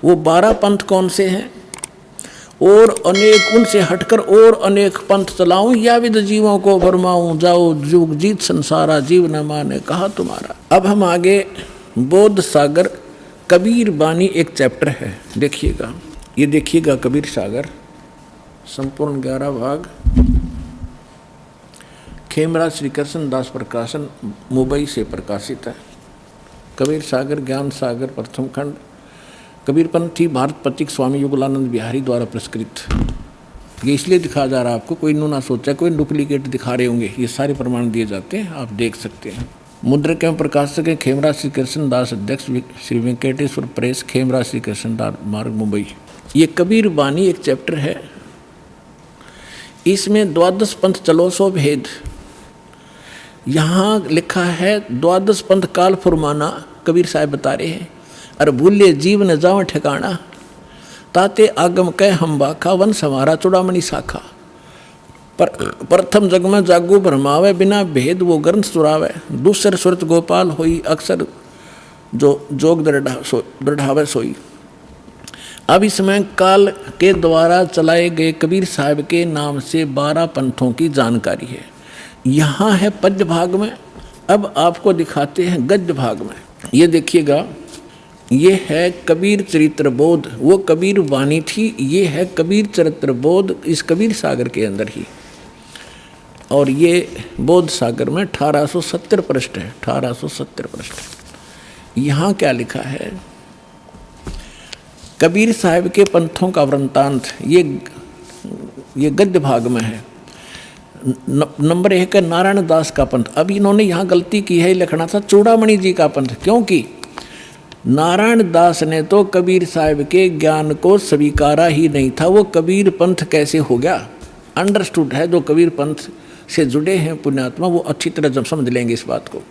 वो 12 पंथ कौन से हैं? और अनेक उनसे हटकर और अनेक पंथ चलाऊं, या विद जीवों को फरमाऊं, जाओ जुग जीत संसारा, जीव न माने कहा तुम्हारा। अब हम आगे बोध सागर कबीर बानी एक चैप्टर है, देखिएगा, ये देखिएगा कबीर सागर संपूर्ण 11 भाग, खेमराज श्री कृष्ण दास प्रकाशन मुंबई से प्रकाशित है। कबीर सागर ज्ञान सागर प्रथम खंड, कबीरपंथी भारत पथिक स्वामी युगलानंद बिहारी द्वारा पुरस्कृत। ये इसलिए दिखाया जा रहा है आपको, कोई ना सोचा कोई डुप्लीकेट दिखा रहे होंगे, ये सारे प्रमाण दिए जाते हैं, आप देख सकते हैं। मुद्रक एवं प्रकाशक हैं खेमराज श्री कृष्ण दास, अध्यक्ष श्री वेंकटेश्वर प्रेस, खेमराज श्री कृष्ण दास मार्ग मुंबई। ये कबीर बानी एक चैप्टर है, इसमें द्वादश पंथ चलो सो भेद। यहाँ लिखा है द्वादश पंथ काल फुरमाना, कबीर साहब बता रहे हैं। अरे भूले जीव न जाओ ठिकाना, ताते आगम कह हम बाखा, वंश हमारा चूड़ामणि शाखा। पर प्रथम जग में जागू भरमावे, बिना भेद वो ग्रंथ सुरावे। दूसर सुरत गोपाल होई, अक्सर जो जोग दृढ़ावे सोई। अब इसमें काल के द्वारा चलाए गए कबीर साहब के नाम से 12 पंथों की जानकारी है। यहाँ है पद्य भाग में, अब आपको दिखाते हैं गद्य भाग में। ये देखिएगा, ये है कबीर चरित्र बोध, वो कबीर वाणी थी, ये है कबीर चरित्र बोध इस कबीर सागर के अंदर ही। और ये बोध सागर में 1870 पृष्ठ है, 1870 पृष्ठ। यहाँ क्या लिखा है? कबीर साहब के पंथों का वृंतांत, ये गद्य भाग में है। नंबर 1 है नारायण दास का पंथ। अब इन्होंने यहाँ गलती की है, लिखना था चूड़ामणि जी का पंथ, क्योंकि नारायण दास ने तो कबीर साहब के ज्ञान को स्वीकारा ही नहीं था। वो कबीर पंथ कैसे हो गया? अंडरस्टूड है, जो कबीर पंथ से जुड़े हैं पुण्यात्मा, वो अच्छी तरह जब समझ लेंगे इस बात को।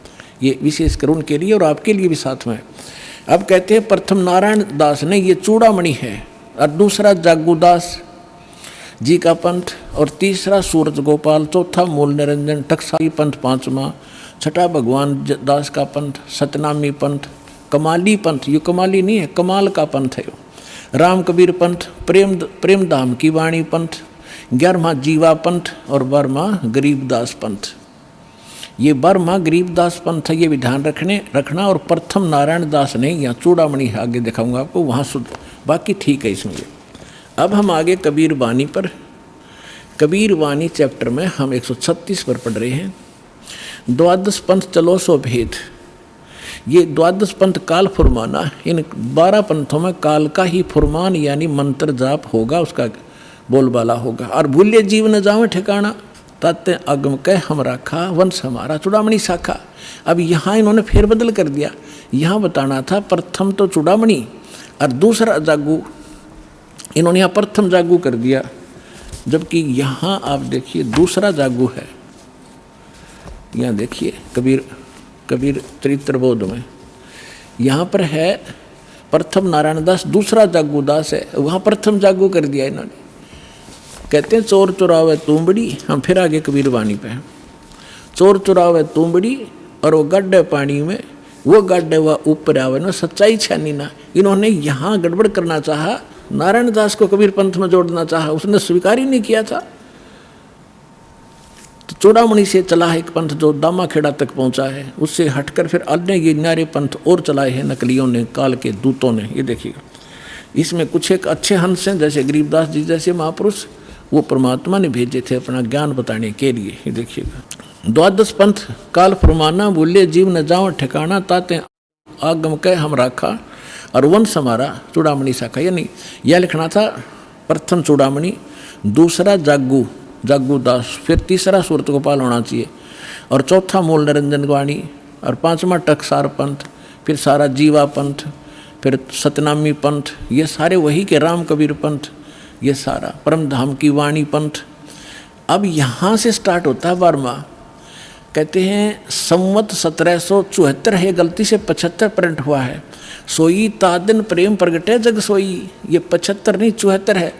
ये विशेषकर उनके लिए और आपके लिए भी साथ में। अब कहते हैं प्रथम नारायण दास ने, ये चूड़ामणि है, और दूसरा जागूदास जी का पंथ, और तीसरा सूरज गोपाल, चौथा मूल निरंजन टकसाली पंथ, पांचवा, छठा भगवान दास का पंथ, सतनामी पंथ, कमाली पंथ, ये कमाली नहीं है, कमाल का पंथ है, राम कबीर पंथ, प्रेम धाम की वाणी पंथ, 11वां जीवा पंथ, और 12वां गरीबदास पंथ। ये 12वां गरीबदास पंथ है, ये भी ध्यान रखना। और प्रथम नारायण दास ने, यहाँ चूड़ामणि आगे दिखाऊंगा आपको, वहाँ शुद्ध, बाकी ठीक है इसमें। अब हम आगे कबीर वाणी पर, कबीर वाणी चैप्टर में हम 136 पर पढ़ रहे हैं। द्वादश पंथ चलो सो भेद। ये द्वादश पंथ काल फुरमाना, इन 12 पंथों में काल का ही फुरमान यानी मंत्र जाप होगा, उसका बोलबाला होगा। और भूले जीव न जावे ठिकाना, ताते अगम कह हम राखा, वंश हमारा चूड़ामणि शाखा। अब यहाँ इन्होंने फेरबदल कर दिया, यहाँ बताना था प्रथम तो चूड़ामणि और दूसरा जागू, इन्होंने यहाँ प्रथम जागू कर दिया, जबकि यहाँ आप देखिए दूसरा जागू है। यहाँ देखिए कबीर चरित्र बोध में यहाँ पर है प्रथम नारायण दास, दूसरा जागू दास है, वहाँ प्रथम जागू कर दिया इन्होंने। कहते हैं चोर चुरावे तुंबड़ी, हम फिर आगे कबीर वाणी पे हैं। चोर चुरावे तुंबड़ी, और वो गड्ढे पानी में, वो गड्ढे व ऊपर आवे ना, सच्चाई छानी ना। इन्होंने यहाँ गड़बड़ करना चाहा, नारायण दास को कबीर पंथ में जोड़ना चाहा, उसने स्वीकार ही नहीं किया था। तो चूड़ामणि से चला है एक पंथ जो दामाखेड़ा तक पहुंचा है, उससे हटकर फिर अन्य ये न्यारे पंथ और चलाए हैं नकलियों ने, काल के दूतों ने। ये देखिएगा, इसमें कुछ एक अच्छे हंस हैं, जैसे गरीबदास जी जैसे महापुरुष, वो परमात्मा ने भेजे थे अपना ज्ञान बताने के लिए। ये देखिएगा, द्वादश पंथ काल फुरमाना, भूले जीव न जाओ ठिकाना, ताते आगम कह हम राखा, और वंश हमारा चूड़ामणि शाखा। यानी यह लिखना था प्रथम चूड़ामणि, दूसरा जागूदास, फिर तीसरा सूरत गोपाल होना चाहिए, और चौथा मूल निरंजन वाणी, और 5वां टकसार पंथ, फिर सारा जीवा पंथ, फिर सतनामी पंथ, ये सारे वही के राम कबीर पंथ, ये सारा परम धाम की वाणी पंथ। अब यहाँ से स्टार्ट होता है 12वां। कहते हैं संवत 1774 है, गलती से 75 प्रिंट हुआ है। सोई तादन प्रेम प्रगटे जग सोई, ये 75 नहीं 74 है।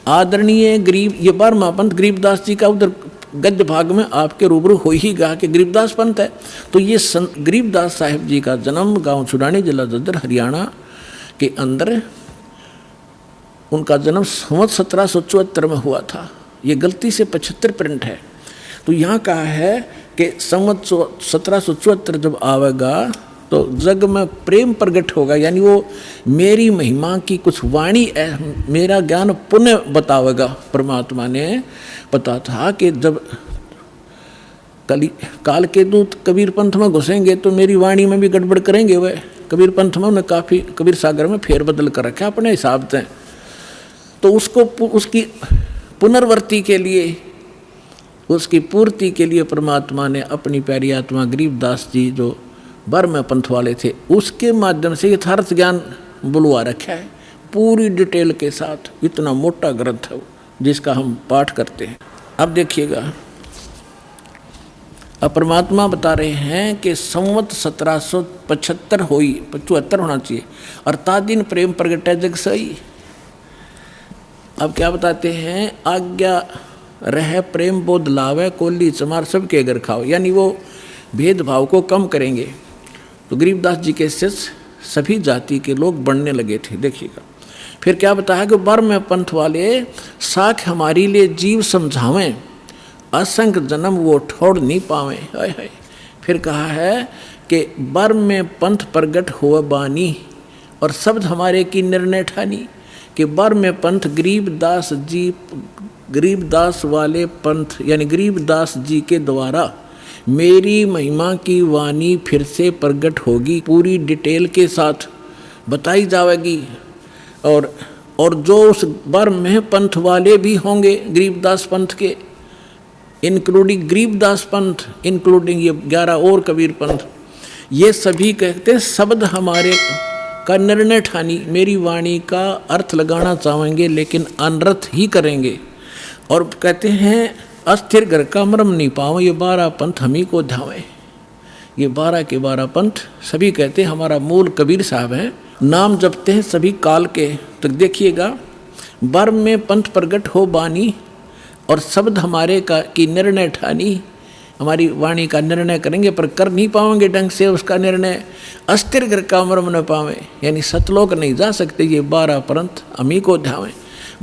आदरणीय गरीब, ये 12वां पंथ गरीबदास जी का उधर गद्य भाग में आपके रूबरू हो ही गा कि गरीबदास पंथ है। तो ये गरीबदास साहिब जी का जन्म गांव छुड़ानी, जिला जज्जर, हरियाणा के अंदर उनका जन्म संवत 1774 में हुआ था। ये गलती से 75 प्रिंट है। तो यहाँ कहा है कि संवत 1774 जब आवेगा तो जग में प्रेम प्रकट होगा, यानी वो मेरी महिमा की कुछ वाणी मेरा ज्ञान पुण्य बतावेगा। परमात्मा ने पता था कि जब काल के दूत कबीर पंथ में घुसेंगे तो मेरी वाणी में भी गड़बड़ करेंगे। वह कबीर पंथ में उन्हें काफ़ी कबीर सागर में फेर बदल कर रखा अपने हिसाब से। तो उसको उसकी पुनर्वर्ती के लिए, उसकी पूर्ति के लिए परमात्मा ने अपनी प्यारी आत्मा गरीबदास जी जो बर्म पंथ वाले थे उसके माध्यम से यथार्थ ज्ञान बुलवा रखा है पूरी डिटेल के साथ। इतना मोटा ग्रंथ है जिसका हम पाठ करते हैं। अब देखिएगा, अब परमात्मा बता रहे हैं कि संवत 1775 हुई, 75 होना चाहिए, और ता दिन प्रेम प्रगट है जग सही। अब क्या बताते हैं, आज्ञा रह प्रेम बोध लावे कोली चमार सबके घर खाओ, यानी वो भेदभाव को कम करेंगे। तो गरीबदास जी के शिष्य सभी जाति के लोग बनने लगे थे। देखिएगा फिर क्या बताया कि बर्म पंथ वाले साख हमारी लिए जीव समझावें, असंख्य जन्म वो ठोड़ नहीं पावे। हाय हाय। फिर कहा है कि बर्म में पंथ प्रगट हुआ बानी और शब्द हमारे की निर्णय ठानी, कि बर्म में पंथ गरीबदास जी, गरीबदास वाले पंथ यानी गरीबदास जी के द्वारा मेरी महिमा की वाणी फिर से प्रकट होगी, पूरी डिटेल के साथ बताई जाएगी। और जो उस बर्म में पंथ वाले भी होंगे गरीबदास पंथ के, इंक्लूडिंग गरीबदास पंथ, इंक्लूडिंग ये 11 और कबीर पंथ, ये सभी कहते हैं शब्द हमारे का निर्णय ठानी, मेरी वाणी का अर्थ लगाना चाहेंगे लेकिन अनर्थ ही करेंगे। और कहते हैं अस्थिर घर का मरम नहीं पाओ, ये 12 पंथ हम ही को ध्यावे। ये 12 के 12 पंथ सभी कहते हैं हमारा मूल कबीर साहब हैं, नाम जपते हैं सभी काल के। तो देखिएगा, बर्म में पंथ प्रगट हो बानी और शब्द हमारे का की निर्णय ठानी, हमारी वाणी का निर्णय करेंगे पर कर नहीं पाएंगे ढंग से उसका निर्णय। अस्थिर घर का मरम न पावे, यानी सतलोक नहीं जा सकते, ये 12 पंथ हम ही को ध्यावे।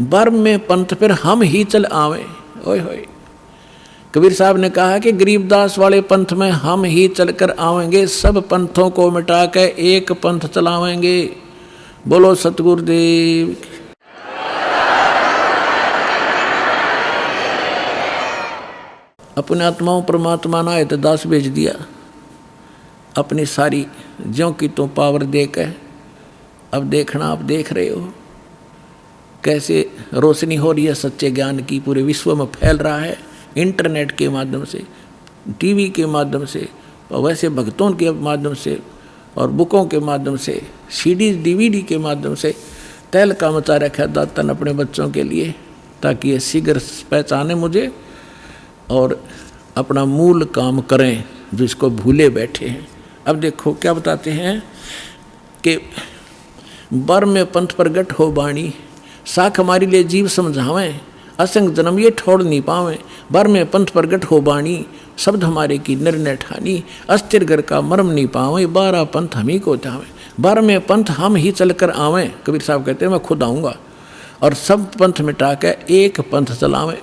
बर्म में पंथ फिर हम ही चल आवे। ओए होए, कबीर साहब ने कहा कि गरीबदास वाले पंथ में हम ही चलकर आवेंगे, सब पंथों को मिटा के एक पंथ चलावेंगे। बोलो सतगुरुदेव। अपने आत्माओं परमात्मा ना आए तो दास भेज दिया, अपनी सारी ज्यों की तो पावर दे के। अब देखना, आप देख रहे हो कैसे रोशनी हो रही है सच्चे ज्ञान की, पूरे विश्व में फैल रहा है इंटरनेट के माध्यम से, टीवी के माध्यम से, और वैसे भक्तों के माध्यम से, और बुकों के माध्यम से, सीडी डीवीडी के माध्यम से। तैल का मचा रखा है दातन अपने बच्चों के लिए, ताकि ये शीघ्र पहचाने मुझे और अपना मूल काम करें जो इसको भूले बैठे हैं। अब देखो क्या बताते हैं कि बर्म में पंथ प्रगट हो बाणी, साख हमारी लिए जीव समझावें, असंग जन्म ये ठोड़ नहीं पावें। बर्म में पंथ प्रगट हो बाणी, शब्द हमारे की निर्णय ठानी, अस्थिर घर का मर्म नहीं पावें, 12 पंथ हम ही को ध्यावें। बर्म में पंथ हम ही चल कर आवें, कबीर साहब कहते हैं मैं खुद आऊँगा, और सब पंथ मिटा के एक पंथ चलावें।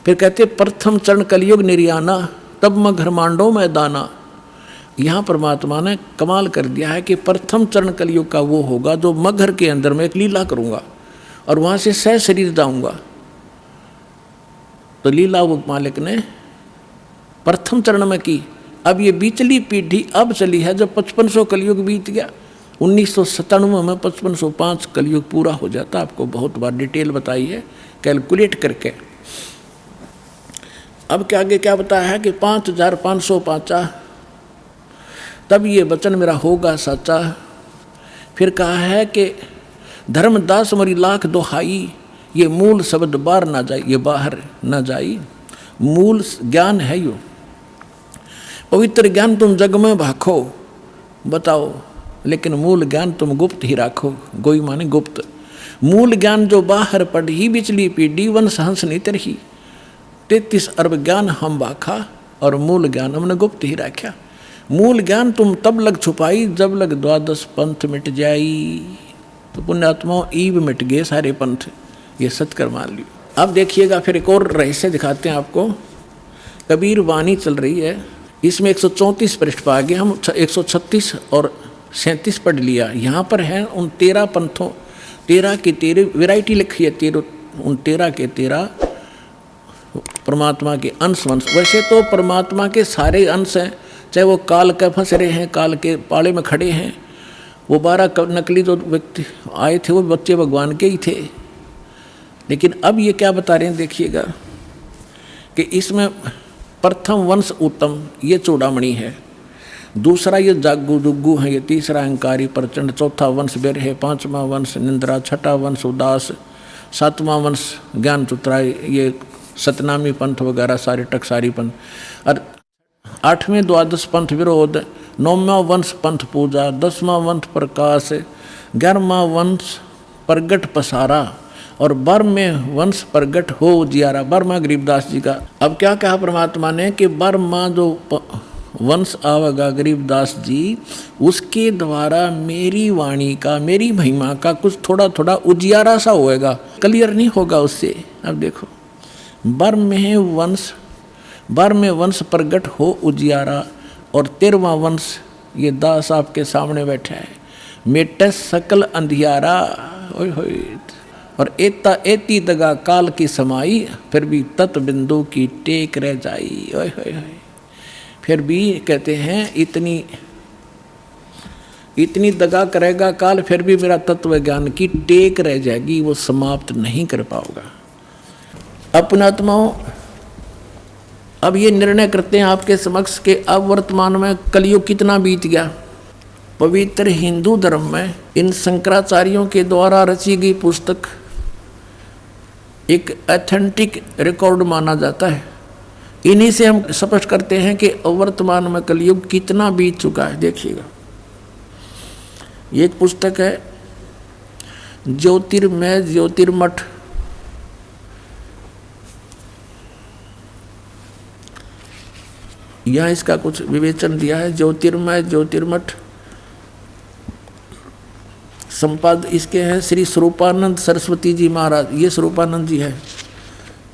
फिर कहते प्रथम चरण कलयुग निर्याना, तब मैं घर मांडो में दाना। यहाँ परमात्मा ने कमाल कर दिया है कि प्रथम चरण कलयुग का वो होगा जो मगर के अंदर में एक लीला करूँगा और वहाँ से सह शरीर जाऊँगा। तो लीला वो मालिक ने प्रथम चरण में की। अब ये बीचली पीढ़ी अब चली है जब 5500 कलयुग बीत गया। 1997 में 5505 कलयुग पूरा हो जाता। आपको बहुत बार डिटेल बताई है कैलकुलेट करके। अब के आगे क्या बताया है कि 5505 तब ये वचन मेरा होगा सच्चा। फिर कहा है कि धर्मदास मरी लाख दोहाई, ये मूल शब्द बाहर ना जाए, ये बाहर ना जाई। मूल ज्ञान है यो, पवित्र ज्ञान तुम जग में भाखो बताओ, लेकिन मूल ज्ञान तुम गुप्त ही राखो। गोई माने गुप्त। मूल ज्ञान जो बाहर पढ़ी बिचली पीढ़ी, वंश हंस नहीं तरही। 33 अरब ज्ञान हम बाखा और मूल ज्ञान हमने गुप्त ही रखा। मूल ज्ञान तुम तब लग छुपाई, जब लग 12 पंथ मिट जाई। तो पुण्यात्माओं ईव मिट गए सारे पंथ, ये सत्कर मान लियो। अब देखिएगा फिर एक और रहस्य दिखाते हैं आपको। कबीर वाणी चल रही है, इसमें 134 पृष्ठ पर आगे हम 136 और 37 पढ़ लिया। यहाँ पर है उन 13 पंथों, 13 की 13 वैरायटी लिखी है, उन 13 के 13 परमात्मा के अंश वंश। वैसे तो परमात्मा के सारे अंश हैं, चाहे वो काल के फंस रहे हैं, काल के पाले में खड़े हैं। वो 12 नकली जो व्यक्ति आए थे वो बच्चे भगवान के ही थे। लेकिन अब ये क्या बता रहे हैं देखिएगा कि इसमें प्रथम वंश उत्तम, ये चूड़ामणि है। दूसरा ये जागू जुग्गू है, ये तीसरा अहंकारी प्रचंड, चौथा वंश बेर है, पांचवा वंश निंद्रा, छठा वंश उदास, सातवां वंश ज्ञान चुतराई, ये सतनामी पंथ वगैरह सारे टकसारी पंथ, और 8वें द्वादश पंथ विरोध, 9वां वंश पंथ पूजा, 10वां वंश प्रकाश, 11वां वंश प्रगट पसारा और 12वें वंश प्रगट हो उजियारा। 12वां गरीबदास जी का। अब क्या कहा परमात्मा ने कि 12वां जो वंश आवेगा गरीबदास जी, उसके द्वारा मेरी वाणी का, मेरी महिमा का कुछ थोड़ा थोड़ा उजियारा सा होएगा, क्लियर नहीं होगा उससे। अब देखो 12वें वंश प्रगट हो उजियारा और 13वां वंश ये दास आपके सामने बैठा है, मेटे सकल अंधियारा। ओए होए, और एता एती दगा काल की समाई, फिर भी तत् बिंदु की टेक रह जाई। ओए होए होए, फिर भी कहते हैं इतनी दगा करेगा काल, फिर भी मेरा तत्व ज्ञान की टेक रह जाएगी, वो समाप्त नहीं कर पाओगा। अपनात्माओं, अब ये निर्णय करते हैं आपके समक्ष के अब वर्तमान में कलयुग कितना बीत गया। पवित्र हिंदू धर्म में इन शंकराचार्यों के द्वारा रची गई पुस्तक एक ऑथेंटिक रिकॉर्ड माना जाता है। इन्हीं से हम स्पष्ट करते हैं कि वर्तमान में कलयुग कितना बीत चुका है। देखिएगा, ये एक पुस्तक है ज्योतिर्मय ज्योतिर्मठ, यहाँ इसका कुछ विवेचन दिया है। ज्योतिर्मय ज्योतिर्मठ संपाद इसके हैं श्री स्वरूपानंद सरस्वती जी महाराज। ये स्वरूपानंद जी है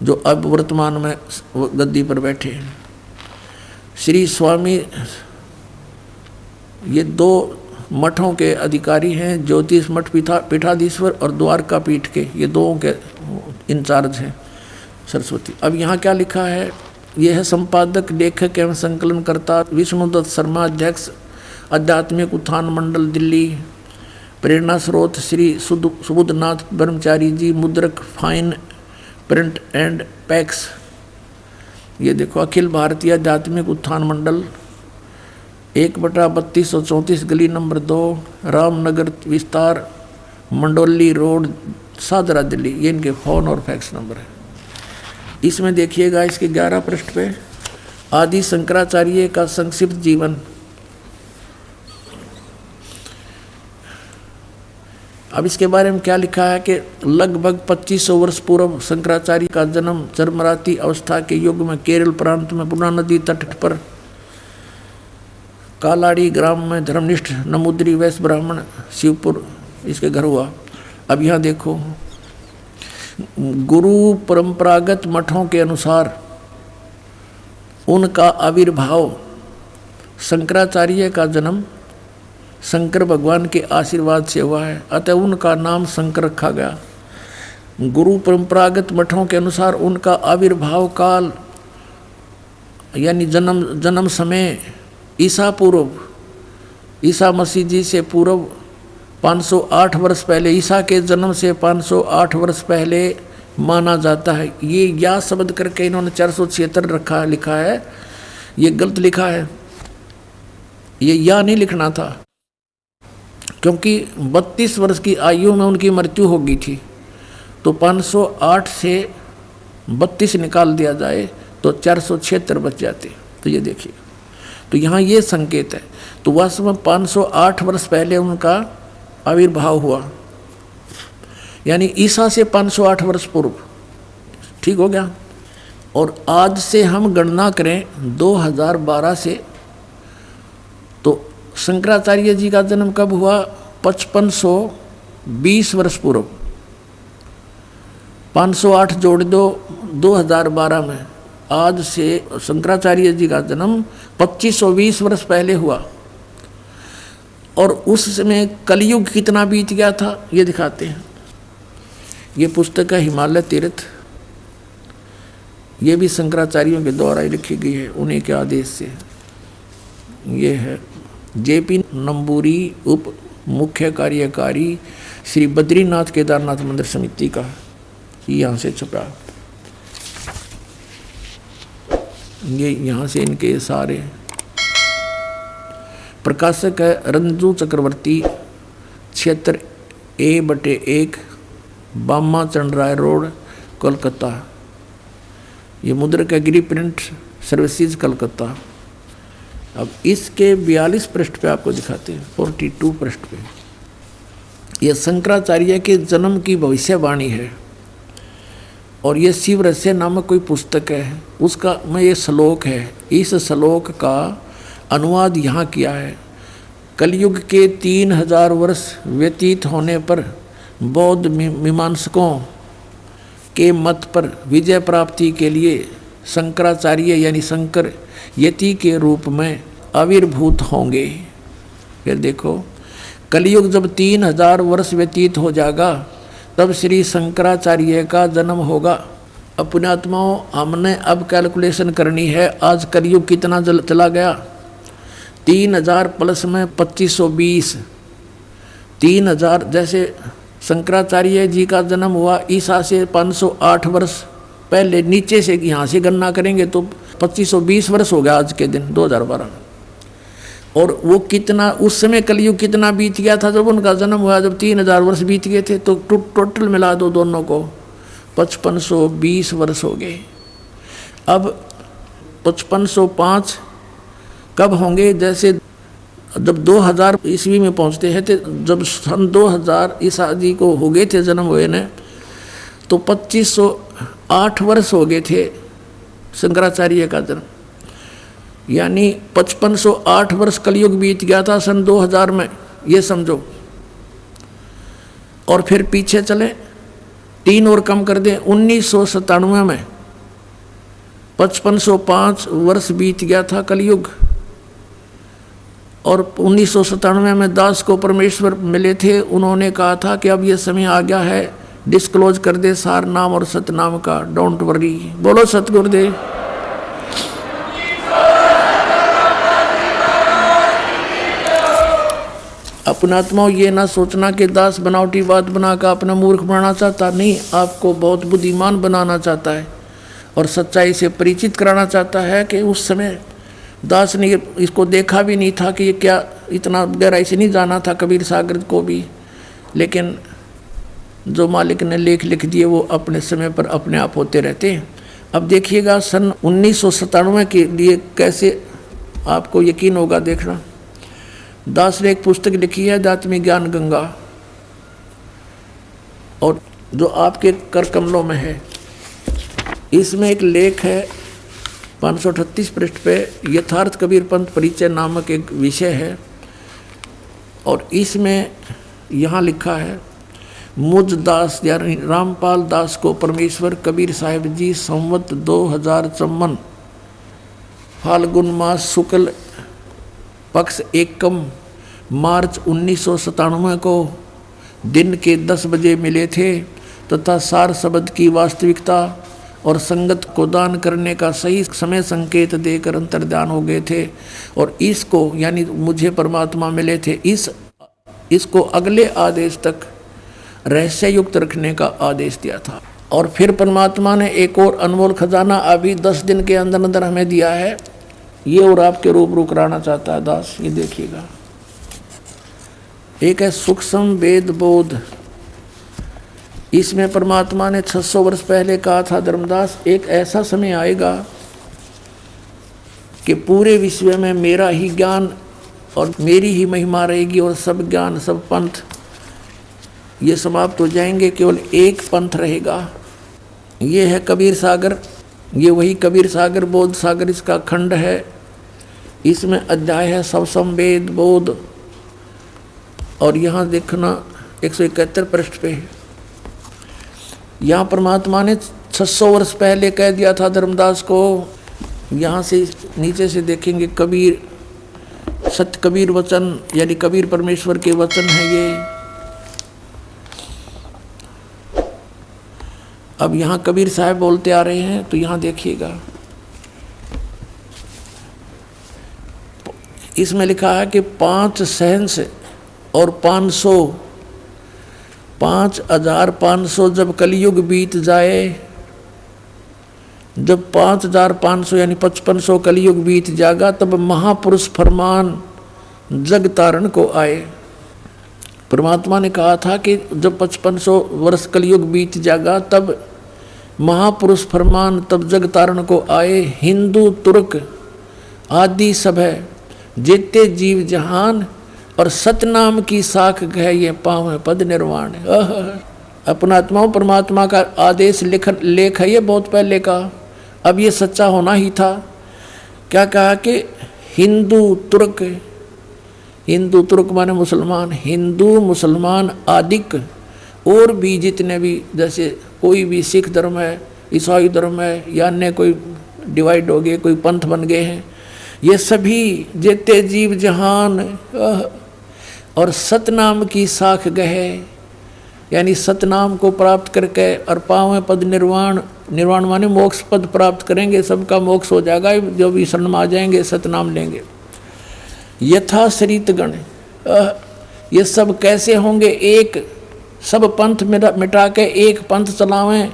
जो अब वर्तमान में गद्दी पर बैठे हैं। श्री स्वामी, ये 2 मठों के अधिकारी हैं, ज्योतिष मठ पीठाधीश्वर और द्वारका पीठ के, ये 2 के इंचार्ज हैं सरस्वती। अब यहाँ क्या लिखा है, ये है संपादक लेखक एवं संकलनकर्ता विष्णुदत्त शर्मा, अध्यक्ष आध्यात्मिक उत्थान मंडल दिल्ली। प्रेरणा स्रोत श्री सुबुद्धनाथ ब्रह्मचारी जी, मुद्रक फाइन प्रिंट एंड पैक्स। ये देखो, अखिल भारतीय आध्यात्मिक उत्थान मंडल 1/3234 गली नंबर 2 रामनगर विस्तार मंडोली रोड सादरा दिल्ली। ये इनके फ़ोन और फैक्स नंबर है। इसमें देखिएगा इसके 11 पृष्ठ पे आदि शंकराचार्य का संक्षिप्त जीवन। अब इसके बारे में क्या लिखा है कि लगभग 2500 वर्ष पूर्व शंकराचार्य का जन्म चरमराती अवस्था के युग में केरल प्रांत में पूर्णा नदी तट पर कालाड़ी ग्राम में धर्मनिष्ठ नमुद्री वैश्य ब्राह्मण शिवपुर इसके घर हुआ। अब यहाँ देखो, गुरु परंपरागत मठों के अनुसार उनका आविर्भाव, शंकराचार्य का जन्म शंकर भगवान के आशीर्वाद से हुआ है, अतः उनका नाम शंकर रखा गया। गुरु परंपरागत मठों के अनुसार उनका आविर्भाव काल यानी जन्म समय ईसा पूर्व, ईसा मसीह जी से पूर्व 508 वर्ष पहले, ईसा के जन्म से 508 वर्ष पहले माना जाता है। ये या शब्द करके इन्होंने 476 लिखा है, ये गलत लिखा है। ये या नहीं लिखना था, क्योंकि 32 वर्ष की आयु में उनकी मृत्यु हो गई थी। तो 508 से 32 निकाल दिया जाए तो 476 बच जाते। तो ये देखिए, तो यहाँ ये संकेत है। तो वास्तव में 508 वर्ष पहले उनका आविर्भाव हुआ, यानी ईसा से 508 वर्ष पूर्व। ठीक हो गया। और आज से हम गणना करें 2012 से, तो शंकराचार्य जी का जन्म कब हुआ? 5500 20 वर्ष पूर्व, 508 जोड़ दो 2012 में, आज से शंकराचार्य जी का जन्म 2520 वर्ष पहले हुआ। और उस समय कलयुग कितना बीत गया था ये दिखाते हैं। ये पुस्तक है हिमालय तीर्थ, ये भी शंकराचार्यों के द्वारा लिखी गई है, उन्हीं के आदेश से। ये है जेपी नंबूरी, उप मुख्य कार्यकारी श्री बद्रीनाथ केदारनाथ मंदिर समिति का, यहाँ से छपा। ये यहाँ से इनके सारे। प्रकाशक है रंजू चक्रवर्ती, क्षेत्र A/1, बामा चंद्राय रोड, कोलकाता। ये मुद्रक गिरी प्रिंट सर्विसेज कलकत्ता। अब इसके 42 पृष्ठ पे आपको दिखाते हैं, 42 पृष्ठ पे यह शंकराचार्य के जन्म की भविष्यवाणी है। और ये शिव रहस्य नामक कोई पुस्तक है, उसका में ये श्लोक है। इस श्लोक का अनुवाद यहाँ किया है। कलयुग के 3000 वर्ष व्यतीत होने पर बौद्ध मीमांसकों के मत पर विजय प्राप्ति के लिए शंकराचार्य यानी शंकर यति के रूप में आविर्भूत होंगे। फिर देखो, कलयुग जब 3000 वर्ष व्यतीत हो जाएगा तब श्री शंकराचार्य का जन्म होगा। अपने आत्माओं, हमने अब कैलकुलेशन करनी है, आज कलयुग कितना चला गया। 3000 प्लस में 2520, 3000 जैसे शंकराचार्य जी का जन्म हुआ ईसा से 508 वर्ष पहले, नीचे से यहाँ से गणना करेंगे तो 2520 वर्ष हो गया आज के दिन 2012। और वो कितना उस समय कलयुग कितना बीत गया था जब उनका जन्म हुआ, जब 3000 वर्ष बीत गए थे, तो टोटल मिला दो दोनों को 5520 वर्ष हो गए। अब 5505 कब होंगे, जैसे जब 2000 ईस्वी में पहुंचते हैं तो जब सन 2000 ईसा जी को हो गए थे जन्म हुए ने, तो 2508 वर्ष हो गए थे शंकराचार्य का जन्म। यानी 5508 वर्ष कलयुग बीत गया था सन 2000 में, ये समझो। और फिर पीछे चले 3 और कम कर दें, 1997 में 5505 वर्ष बीत गया था कलयुग। और 1997 में दास को परमेश्वर मिले थे, उन्होंने कहा था कि अब ये समय आ गया है, डिस्क्लोज कर दे सार नाम और सतनाम का, डोंट वरी। बोलो सतगुरुदेव। अपना आत्मा ये ना सोचना कि दास बनावटी बात बनाकर अपना मूर्ख बनाना चाहता, नहीं, आपको बहुत बुद्धिमान बनाना चाहता है और सच्चाई से परिचित कराना चाहता है कि उस समय दास ने इसको देखा भी नहीं था कि ये क्या, इतना गहराई से नहीं जाना था कबीर सागर को भी, लेकिन जो मालिक ने लेख लिख दिए वो अपने समय पर अपने आप होते रहते हैं। अब देखिएगा सन 1997 के लिए कैसे आपको यकीन होगा, देखना। दास ने एक पुस्तक लिखी है अध्यात्मी ज्ञान गंगा, और जो आपके कर कमलों में है, इसमें एक लेख है 538 पृष्ठ पे, यथार्थ कबीर पंथ परिचय नामक एक विषय है। और इसमें यहाँ लिखा है, मुझ दास यानी रामपाल दास को परमेश्वर कबीर साहिब जी संवत 2054 फाल्गुन मास शुक्ल पक्ष एकम मार्च 1997 को दिन के 10 बजे मिले थे तथा सार शब्द की वास्तविकता और संगत को दान करने का सही समय संकेत देकर अंतर्ध्यान हो गए थे। और इसको यानी मुझे परमात्मा मिले थे, इसको अगले आदेश तक रहस्य युक्त रखने का आदेश दिया था। और फिर परमात्मा ने एक और अनमोल खजाना अभी 10 दिन के अंदर अंदर हमें दिया है, ये और आपके रूबरू कराना चाहता है दास। ये देखिएगा, एक है सूक्ष्म वेद बोध। इसमें परमात्मा ने 600 वर्ष पहले कहा था, धर्मदास एक ऐसा समय आएगा कि पूरे विश्व में मेरा ही ज्ञान और मेरी ही महिमा रहेगी और सब ज्ञान सब पंथ ये समाप्त हो जाएंगे, केवल एक पंथ रहेगा। ये है कबीर सागर, ये वही कबीर सागर बोध सागर इसका खंड है। इसमें अध्याय है सब संवेद बोध। और यहाँ देखना 171 पृष्ठ पे। यहाँ परमात्मा ने 600 वर्ष पहले कह दिया था धर्मदास को। यहाँ से नीचे से देखेंगे कबीर, सत्य कबीर वचन, यानी कबीर परमेश्वर के वचन है ये। अब यहाँ कबीर साहब बोलते आ रहे हैं, तो यहाँ देखिएगा, इसमें लिखा है कि 5 सहंस और 5,500 जब कलयुग बीत जाए, जब 5,500 यानी 5500 कलयुग बीत जाएगा, तब महापुरुष फरमान जग तारण को आए। परमात्मा ने कहा था कि जब 5500 वर्ष कलयुग बीत जाएगा तब महापुरुष फरमान तब जग तारण को आए। हिंदू तुर्क आदि सब है, जेते जीव जहान और सतनाम की साख गह ये पाँव पद निर्वाण। अपना आत्मा परमात्मा का आदेश लेख है ये बहुत पहले का, अब ये सच्चा होना ही था। क्या कहा कि हिंदू तुर्क माने मुसलमान, हिंदू मुसलमान आदिक और भी जितने भी, जैसे कोई भी सिख धर्म है, ईसाई धर्म है, या अन्य कोई डिवाइड हो गए, कोई पंथ बन गए हैं, ये सभी जेते जीव जहान और सतनाम की साख गहे, यानी सतनाम को प्राप्त करके और पावें पद निर्वाण। निर्वाण माने मोक्ष पद प्राप्त करेंगे, सबका मोक्ष हो जाएगा, जो भी शरण में आ जाएंगे सतनाम लेंगे। यथा शरीतगण, ये सब कैसे होंगे? एक सब पंथ मिटा के एक पंथ चलावें,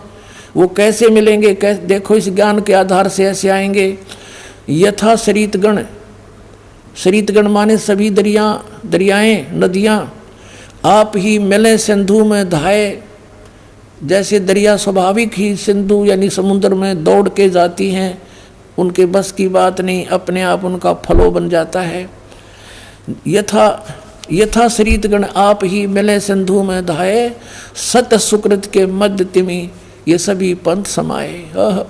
वो कैसे मिलेंगे? देखो इस ज्ञान के आधार से ऐसे आएंगे। यथा शरीतगण, शरीतगण माने सभी दरियाएं नदियां, आप ही मिले सिंधु में धाये, जैसे दरिया स्वाभाविक ही सिंधु यानी समुद्र में दौड़ के जाती हैं, उनके बस की बात नहीं, अपने आप उनका फ्लो बन जाता है। यथा शरीतगण आप ही मिले सिंधु में धाये, सत सुकृत के मध्य तिमि ये सभी पंथ समाये।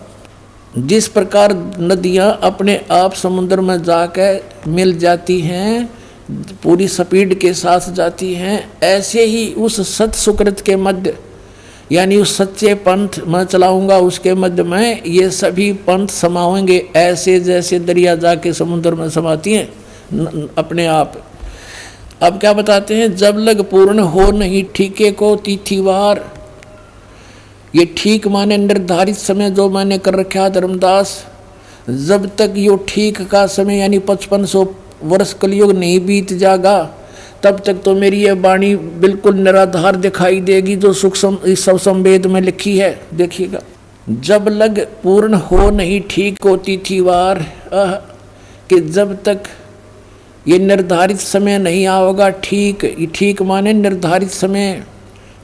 जिस प्रकार नदियां अपने आप समुद्र में जाकर मिल जाती हैं, पूरी स्पीड के साथ जाती हैं, ऐसे ही उस सत सुकृत के मध्य यानी उस सच्चे पंथ मैं चलाऊंगा उसके मध्य में ये सभी पंथ समाएंगे, ऐसे जैसे दरिया जाके समुद्र में समाती हैं अपने आप। अब क्या बताते हैं? जब लग पूर्ण हो नहीं ठीके को तिथिवार, ये ठीक माने निर्धारित समय जो मैंने कर रखा धर्मदास, जब तक यो ठीक का समय यानी 5500 वर्ष कलयुग नहीं बीत जाएगा, तब तक तो मेरी ये वाणी बिल्कुल निराधार दिखाई देगी, जो इस सब संवेद में लिखी है। देखिएगा, जब लग पूर्ण हो नहीं ठीक को तिथिवार, कि जब तक ये निर्धारित समय नहीं आओगा ठीक माने निर्धारित समय,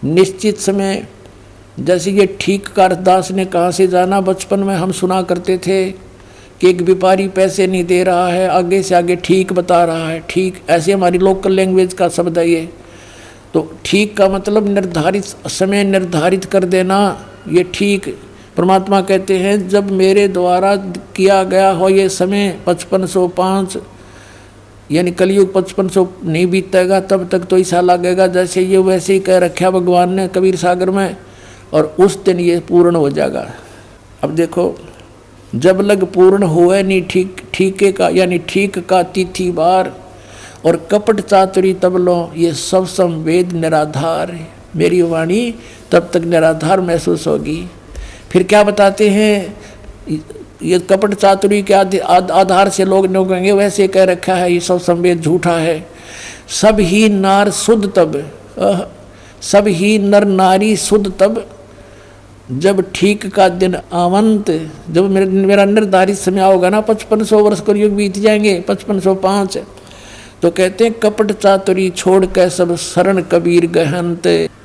निश्चित समय। जैसे ये ठीक का अरदास ने कहाँ से जाना? बचपन में हम सुना करते थे कि एक व्यापारी पैसे नहीं दे रहा है, आगे से आगे ठीक बता रहा है, ठीक, ऐसे हमारी लोकल लैंग्वेज का शब्द है ये। तो ठीक का मतलब निर्धारित समय निर्धारित कर देना, ये ठीक। परमात्मा कहते हैं जब मेरे द्वारा किया गया हो ये समय 5505 यानी कलयुग 5500 नहीं बीतेगा, तब तक तो ऐसा लगेगा जैसे ये वैसे ही कह रखा भगवान ने कबीर सागर में, और उस दिन ये पूर्ण हो जाएगा। अब देखो, जब लग पूर्ण हुए नहीं ठीके का यानी ठीक का तिथि बार, और कपट चातुरी तब लो ये सब संवेद निराधार, मेरी वाणी तब तक निराधार महसूस होगी। फिर क्या बताते हैं? ये कपट चातुरी के आधार से लोग कहेंगे वैसे कह रखा है, ये सब संवेद झूठा है। सब ही नार शुद्ध तब, सब ही नर नारी शुद्ध तब, जब ठीक का दिन आवंत, जब मेरा निर्धारित समय होगा ना, 5500 वर्ष कलयुग बीत जाएंगे, 5505, तो कहते हैं कपट चातुरी छोड़ के सब शरण कबीर गहंत।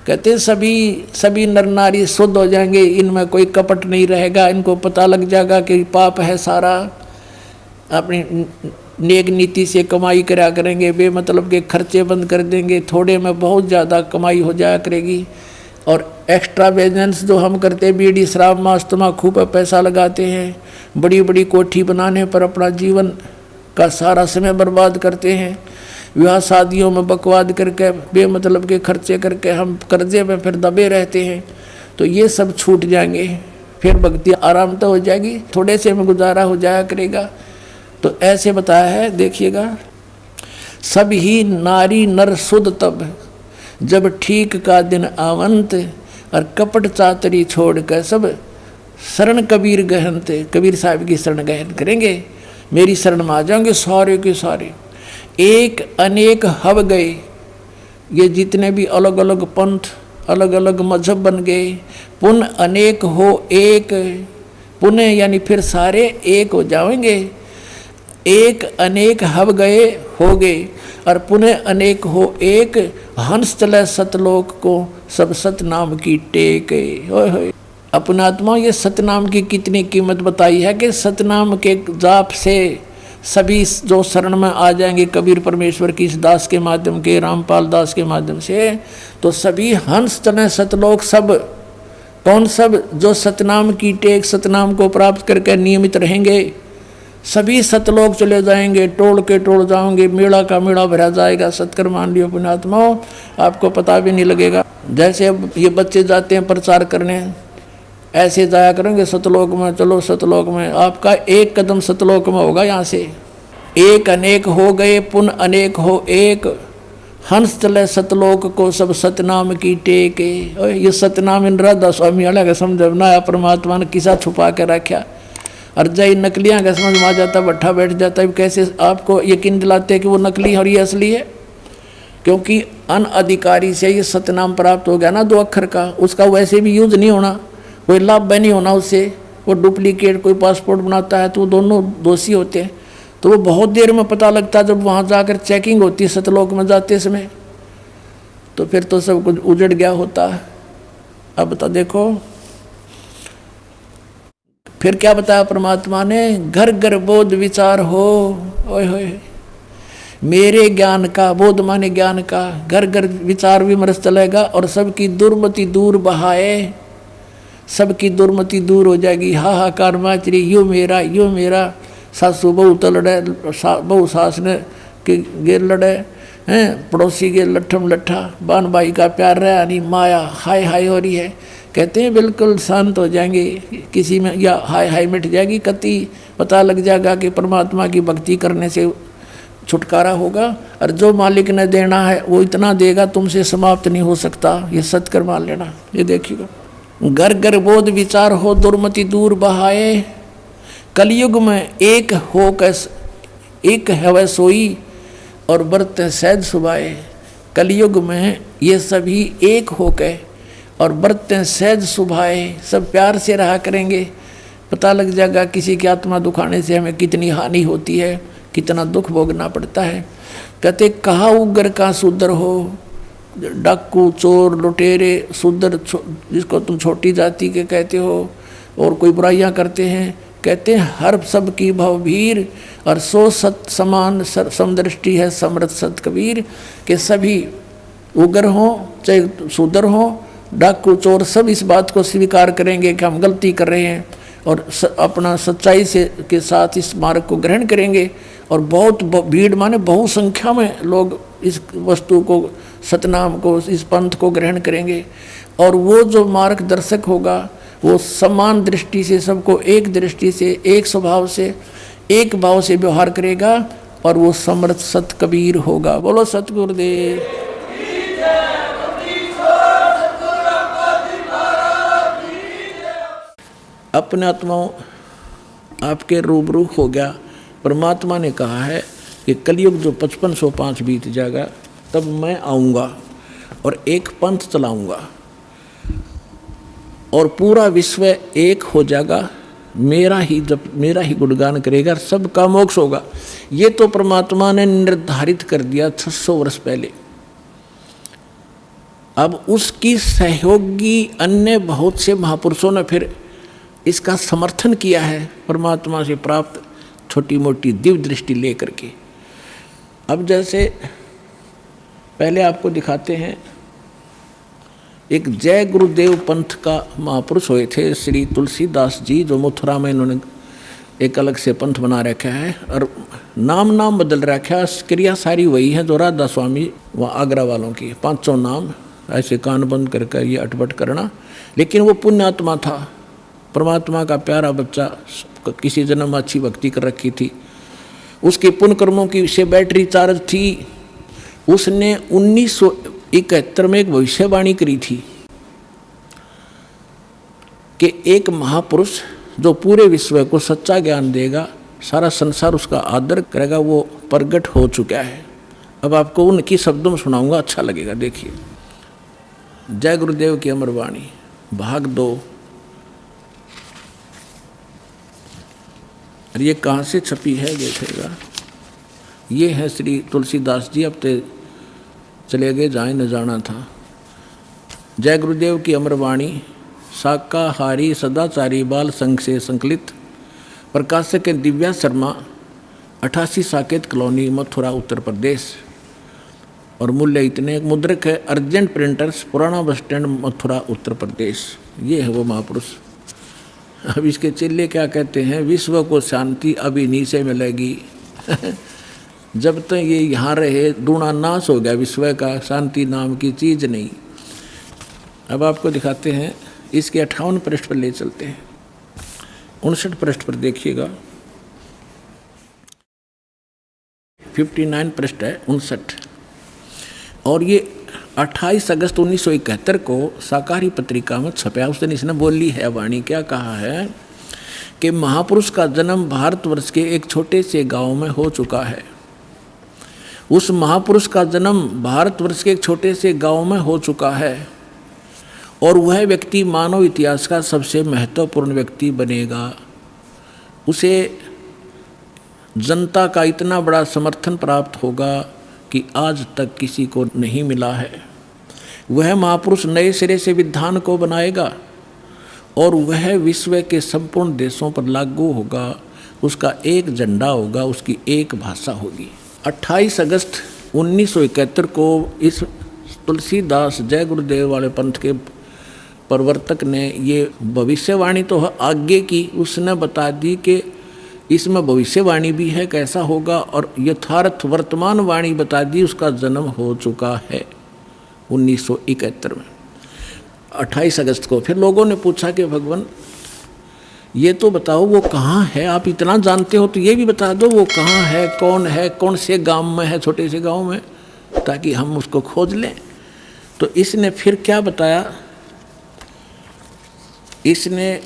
कहते हैं सभी नर नारी शुद्ध हो जाएंगे, इनमें कोई कपट नहीं रहेगा, इनको पता लग जाएगा कि पाप है सारा, अपनी नेक नीति से कमाई करा करेंगे, बेमतलब के खर्चे बंद कर देंगे, थोड़े में बहुत ज़्यादा कमाई हो जाया करेगी। और एक्स्ट्रा बिजनेस जो हम करते, बीड़ी शराब मांस तम्बाकू पैसा लगाते हैं, बड़ी बड़ी कोठी बनाने पर अपना जीवन का सारा समय बर्बाद करते हैं, विवाह शादियों में बकवाद करके बेमतलब के खर्चे करके हम कर्जे में फिर दबे रहते हैं। तो ये सब छूट जाएंगे, फिर भक्ति आराम तो हो जाएगी, थोड़े से में गुजारा हो जाया करेगा। तो ऐसे बताया है, देखिएगा। सब ही नारी नर सुध तब, जब ठीक का दिन आवंत, और कपट चातरी छोड़ कर सब शरण कबीर गहनते। कबीर साहब की शरण गहन करेंगे, मेरी शरण में आ जाएंगे सारे के सारे। एक अनेक हव गए, ये जितने भी अलग अलग पंथ अलग अलग मजहब बन गए, पुण्य अनेक हो एक, पुण्य यानी फिर सारे एक हो जाएंगे। एक अनेक हव गए हो गए, और पुण्य अनेक हो एक, हंस चले सतलोक को सब सतनाम की टेक। होय होय। अपना आत्मा ये सतनाम की कितनी कीमत बताई है कि सतनाम के जाप से सभी जो शरण में आ जाएंगे कबीर परमेश्वर की इस दास के माध्यम के, रामपाल दास के माध्यम से, तो सभी हंस चले सतलोक। सब कौन? सब जो सतनाम की टेक, सतनाम को प्राप्त करके नियमित रहेंगे, सभी सतलोक चले जाएंगे, टोल के टोल जाओगे, मेला का मेला भरा जाएगा। सत्कर मान लियो पुण्यात्माओं, आपको पता भी नहीं लगेगा। जैसे अब ये बच्चे जाते हैं प्रचार करने, ऐसे जाया करेंगे सतलोक में, चलो सतलोक में, आपका एक कदम सतलोक में होगा। यहाँ से एक अनेक हो गए, पुण्य अनेक हो एक, हंस चले सतलोक को सब सतनाम की टेक। ये सतनाम इन राधा स्वामी वाला का समझना, परमात्मा ने किसा छुपा के रखा, और जय नकलियाँ का समझ में आ जाता, बैठा बैठ जाता है। कैसे आपको यकीन दिलाते हैं कि वो नकली है और ये असली है? क्योंकि अनअधिकारी से ये सतनाम प्राप्त हो गया ना 2 अक्षर का, उसका वैसे भी यूज नहीं होना, कोई लाभ नहीं होना उससे। वो डुप्लीकेट कोई पासपोर्ट बनाता है तो वो दोनों दोषी होते हैं। तो वो बहुत देर में पता लगता है जब वहाँ जाकर चेकिंग होती है सतलोक में जाते समय, तो फिर तो सब कुछ उजड़ गया होता है। अब बता देखो फिर क्या बताया परमात्मा ने, घर घर बोध विचार हो। ओए होए, मेरे ज्ञान का, बोध माने ज्ञान का, घर घर विचार विमर्श चलेगा, और सबकी दुर्मति दूर बहाए, सबकी दुर्मति दूर हो जाएगी। हाहाकार माचरी, यो मेरा, सासू बहू तो लड़े, बहू सास ने के गेर लड़े हैं, पड़ोसी के लट्ठम लट्ठा, बान भाई का प्यार रहा नहीं, माया हाय हाय हो रही है। कहते हैं बिल्कुल शांत हो जाएंगे, किसी में या हाय हाय मिट जाएगी, कति पता लग जाएगा कि परमात्मा की भक्ति करने से छुटकारा होगा, और जो मालिक ने देना है वो इतना देगा, तुमसे समाप्त नहीं हो सकता। ये सत्कर मान लेना। ये देखिएगा, घर घर बोध विचार हो, दुर्मति दूर बहाए, कलयुग में एक हो कैस एक है सोई, और बरत सहज सुभाए। कलयुग में ये सभी एक हो के और बरतें सहज सुभाए, सब प्यार से रहा करेंगे। पता लग जाएगा किसी की आत्मा दुखाने से हमें कितनी हानि होती है, कितना दुख भोगना पड़ता है। कहते कहा उग्र का शूद्र हो, डाकू चोर लुटेरे शूद्र जिसको तुम छोटी जाति के कहते हो, और कोई बुराइयां करते हैं। कहते हैं हर सब की भवभीर, और सो सत समान समदृष्टि है समृत सत कबीर। के सभी उग्र हों चाहे शूद्र हों, डाकू चोर, सब इस बात को स्वीकार करेंगे कि हम गलती कर रहे हैं, और अपना सच्चाई से के साथ इस मार्ग को ग्रहण करेंगे। और बहुत भीड़ माने बहुसंख्या में लोग इस वस्तु को, सतनाम को, इस पंथ को ग्रहण करेंगे। और वो जो मार्गदर्शक होगा वो समान दृष्टि से, सबको एक दृष्टि से, एक स्वभाव से, एक भाव से व्यवहार करेगा, और वो समर्थ सत कबीर होगा। बोलो सतगुरुदेव। अपने आत्माओं आपके रूबरू हो गया। परमात्मा ने कहा है कि कलयुग जो 5505 बीत जाएगा तब मैं आऊँगा और एक पंथ चलाऊँगा, और पूरा विश्व एक हो जाएगा, मेरा ही गुणगान करेगा, सबका मोक्ष होगा। ये तो परमात्मा ने निर्धारित कर दिया 600 वर्ष पहले। अब उसकी सहयोगी अन्य बहुत से महापुरुषों ने फिर इसका समर्थन किया है, परमात्मा से प्राप्त छोटी मोटी दिव्य दृष्टि लेकर के। अब जैसे पहले आपको दिखाते हैं, एक जय गुरुदेव पंथ का महापुरुष हुए थे श्री तुलसीदास जी, जो मथुरा में इन्होंने एक अलग से पंथ बना रखा है और नाम बदल रखा है। क्रिया सारी वही है जो राधा स्वामी व आगरा वालों की, 500 नाम ऐसे कान बंद करके ये अटपट करना। लेकिन वो पुण्यात्मा था, परमात्मा का प्यारा बच्चा, किसी जन्म में अच्छी भक्ति कर रखी थी, उसके पुण्य कर्मों की से बैटरी चार्ज थी। उसने 1971 में एक भविष्यवाणी करी थी कि एक महापुरुष जो पूरे विश्व को सच्चा ज्ञान देगा, सारा संसार उसका आदर करेगा, वो प्रगट हो चुका है। अब आपको उनकी शब्दों में सुनाऊंगा, अच्छा लगेगा। देखिए, जय गुरुदेव की अमर वाणी, भाग 2। और ये कहाँ से छपी है देखिएगा। ये है श्री तुलसीदास जी, अब तो चले गए, जाए न जाना था। जय गुरुदेव की अमर वाणी, शाकाहारी सदाचारी बाल संघ से संकलित, प्रकाशक है दिव्या शर्मा, 88 साकेत कॉलोनी, मथुरा, उत्तर प्रदेश। और मूल्य इतने, मुद्रक है अर्जेंट प्रिंटर्स, पुराना बस स्टैंड, मथुरा, उत्तर प्रदेश। ये है वो महापुरुष। अब इसके चेले क्या कहते हैं, विश्व को शांति अभी नीचे मिलेगी जब तक ये यहाँ रहे दूना नाश हो गया विश्व का, शांति नाम की चीज़ नहीं। अब आपको दिखाते हैं, इसके 58 पृष्ठ पर ले चलते हैं। 59 पृष्ठ पर देखिएगा, 59 पृष्ठ है, 59। और ये 28 अगस्त 1971 को शाकाहारी पत्रिका में छपा। उस दिन इसने बोली है वाणी, क्या कहा है कि महापुरुष का जन्म भारतवर्ष के एक छोटे से गांव में हो चुका है। उस महापुरुष का जन्म भारतवर्ष के एक छोटे से गांव में हो चुका है और वह व्यक्ति मानव इतिहास का सबसे महत्वपूर्ण व्यक्ति बनेगा। उसे जनता का इतना बड़ा समर्थन प्राप्त होगा कि आज तक किसी को नहीं मिला है। वह महापुरुष नए सिरे से विधान को बनाएगा और वह विश्व के संपूर्ण देशों पर लागू होगा। उसका एक झंडा होगा, उसकी एक भाषा होगी। 28 अगस्त 1971 को इस तुलसीदास जय गुरुदेव वाले पंथ के प्रवर्तक ने ये भविष्यवाणी तो आगे की, उसने बता दी कि इसमें भविष्यवाणी भी है कैसा होगा, और यथार्थ वर्तमान वाणी बता दी, उसका जन्म हो चुका है 1971 में 28 अगस्त को। फिर लोगों ने पूछा कि भगवान ये तो बताओ वो कहाँ है, आप इतना जानते हो तो ये भी बता दो वो कहाँ है, कौन से गांव में है, छोटे से गांव में, ताकि हम उसको खोज लें। तो इसने फिर क्या बताया, इसने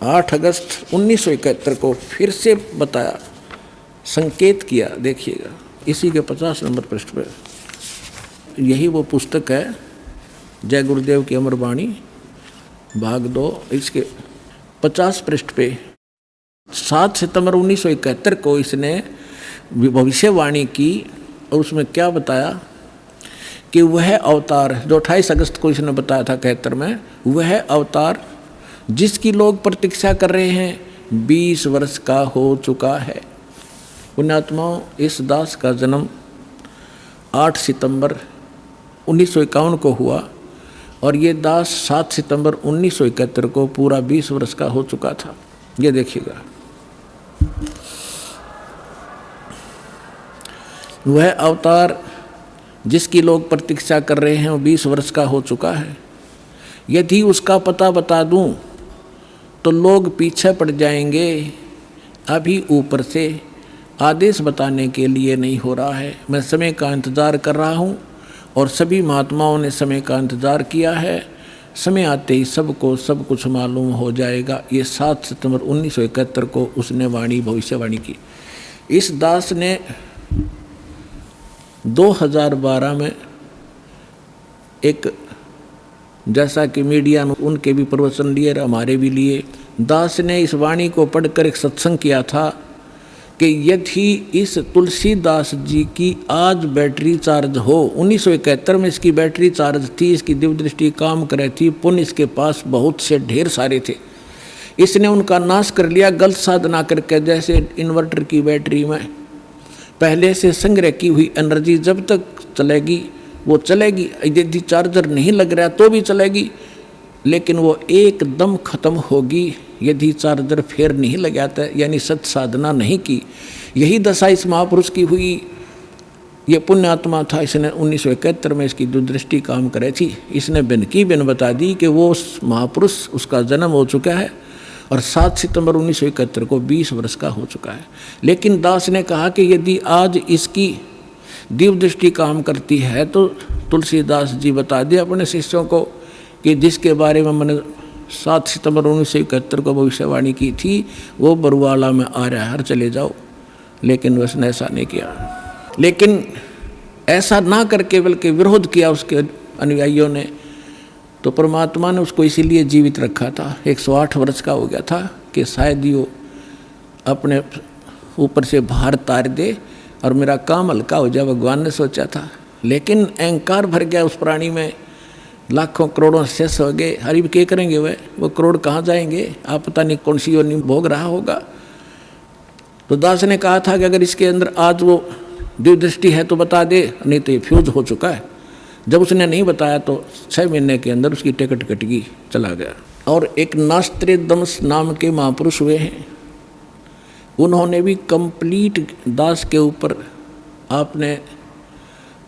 8 अगस्त 1971 को फिर से बताया, संकेत किया। देखिएगा इसी के 50 नंबर पृष्ठ पर, यही वो पुस्तक है जय गुरुदेव की अमर वाणी भाग 2, इसके 50 पृष्ठ पे 7 सितंबर 1971 को इसने भविष्यवाणी की और उसमें क्या बताया कि वह अवतार जो 28 अगस्त को इसने बताया था 71 में, वह अवतार जिसकी लोग प्रतीक्षा कर रहे हैं 20 वर्ष का हो चुका है। पुण्यात्माओं, इस दास का जन्म 8 सितंबर 1951 को हुआ और ये दास 7 सितंबर 1971 को पूरा 20 वर्ष का हो चुका था। ये देखिएगा, वह अवतार जिसकी लोग प्रतीक्षा कर रहे हैं वो 20 वर्ष का हो चुका है। यदि उसका पता बता दूं तो लोग पीछे पड़ जाएंगे। अभी ऊपर से आदेश बताने के लिए नहीं हो रहा है, मैं समय का इंतज़ार कर रहा हूं और सभी महात्माओं ने समय का इंतज़ार किया है। समय आते ही सबको सब कुछ मालूम हो जाएगा। ये 7 सितंबर 1971 को उसने भविष्यवाणी की। इस दास ने 2012 में एक, जैसा कि मीडिया ने उनके भी प्रवचन लिए और हमारे भी लिए, दास ने इस वाणी को पढ़कर एक सत्संग किया था कि यदि इस तुलसीदास जी की आज बैटरी चार्ज हो, 1971 में इसकी बैटरी चार्ज थी, इसकी दिव्य दृष्टि काम कर रही थी, पुण्य इसके पास बहुत से ढेर सारे थे, इसने उनका नाश कर लिया गलत साधना करके। जैसे इन्वर्टर की बैटरी में पहले से संग्रह की हुई एनर्जी जब तक चलेगी वो चलेगी, यदि चार्जर नहीं लग रहा तो भी चलेगी। लेकिन वो एकदम खत्म होगी यदि चार्जर फेर नहीं लगाता, यानी सत साधना नहीं की। यही दशा इस महापुरुष की हुई। ये पुण्यात्मा था, इसने 1971 में इसकी दूरदृष्टि काम करे थी। इसने बिन बता दी कि वो उस महापुरुष, उसका जन्म हो चुका है और 7 सितंबर 1971 को 20 वर्ष का हो चुका है। लेकिन दास ने कहा कि यदि आज इसकी दिव्य दृष्टि काम करती है तो तुलसीदास जी बता दिए अपने शिष्यों को कि जिसके बारे में मैंने 7 सितंबर 1971 को भविष्यवाणी की थी वो बरुआला में आ रहा है, चले जाओ। लेकिन उसने ऐसा नहीं किया। लेकिन ऐसा ना करके बल्कि विरोध किया उसके अनुयायियों ने, तो परमात्मा ने उसको इसीलिए जीवित रखा था। 108 वर्ष का हो गया था कि शायद यो अपने ऊपर से भार तार दे और मेरा काम हल्का हो जाए, भगवान ने सोचा था। लेकिन अहंकार भर गया उस प्राणी में, लाखों करोड़ों शेष हो गए। हरिब क्या करेंगे वो करोड़ कहाँ जाएंगे, आप पता नहीं कौन सी योनि भोग रहा होगा। तो दास ने कहा था कि अगर इसके अंदर आज वो दिव्य दृष्टि है तो बता दे, नहीं तो ये फ्यूज हो चुका है। जब उसने नहीं बताया तो 6 महीने के अंदर उसकी टिकट कट गई, चला गया। और एक नास्त्रेदमस नाम के महापुरुष हुए हैं, उन्होंने भी कंप्लीट दास के ऊपर, आपने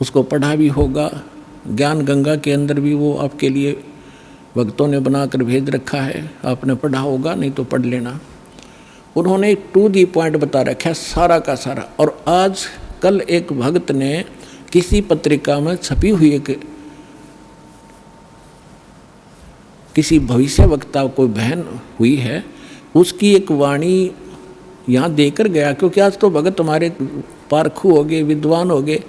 उसको पढ़ा भी होगा, ज्ञान गंगा के अंदर भी वो आपके लिए भक्तों ने बनाकर भेज रखा है, आपने पढ़ा होगा, नहीं तो पढ़ लेना। उन्होंने टू दी पॉइंट बता रखा है सारा का सारा। और आज कल एक भक्त ने किसी पत्रिका में छपी हुई एक किसी भविष्य वक्ता कोई बहन हुई है, उसकी एक वाणी यहाँ देकर गया, क्योंकि आज तो भगत हमारे पारखू हो गए, विद्वान हो गए,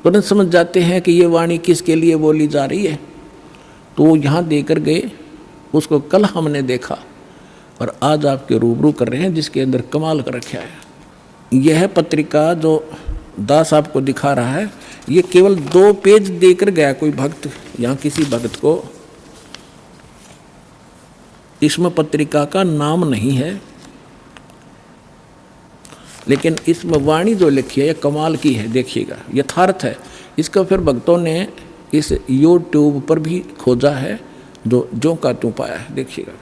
तुरंत समझ जाते हैं कि ये वाणी किसके लिए बोली जा रही है। तो वो यहाँ देकर गए, उसको कल हमने देखा और आज आपके रूबरू कर रहे हैं, जिसके अंदर कमाल कर रखा है। यह पत्रिका जो दास आपको दिखा रहा है, ये केवल 2 पेज देकर गया कोई भक्त, यहाँ किसी भक्त को। इसमें पत्रिका का नाम नहीं है, लेकिन इसमें वाणी जो लिखी है ये कमाल की है, देखिएगा, यथार्थ है। इसको फिर भक्तों ने इस YouTube पर भी खोजा है, जो का त्यों पाया है, देखिएगा।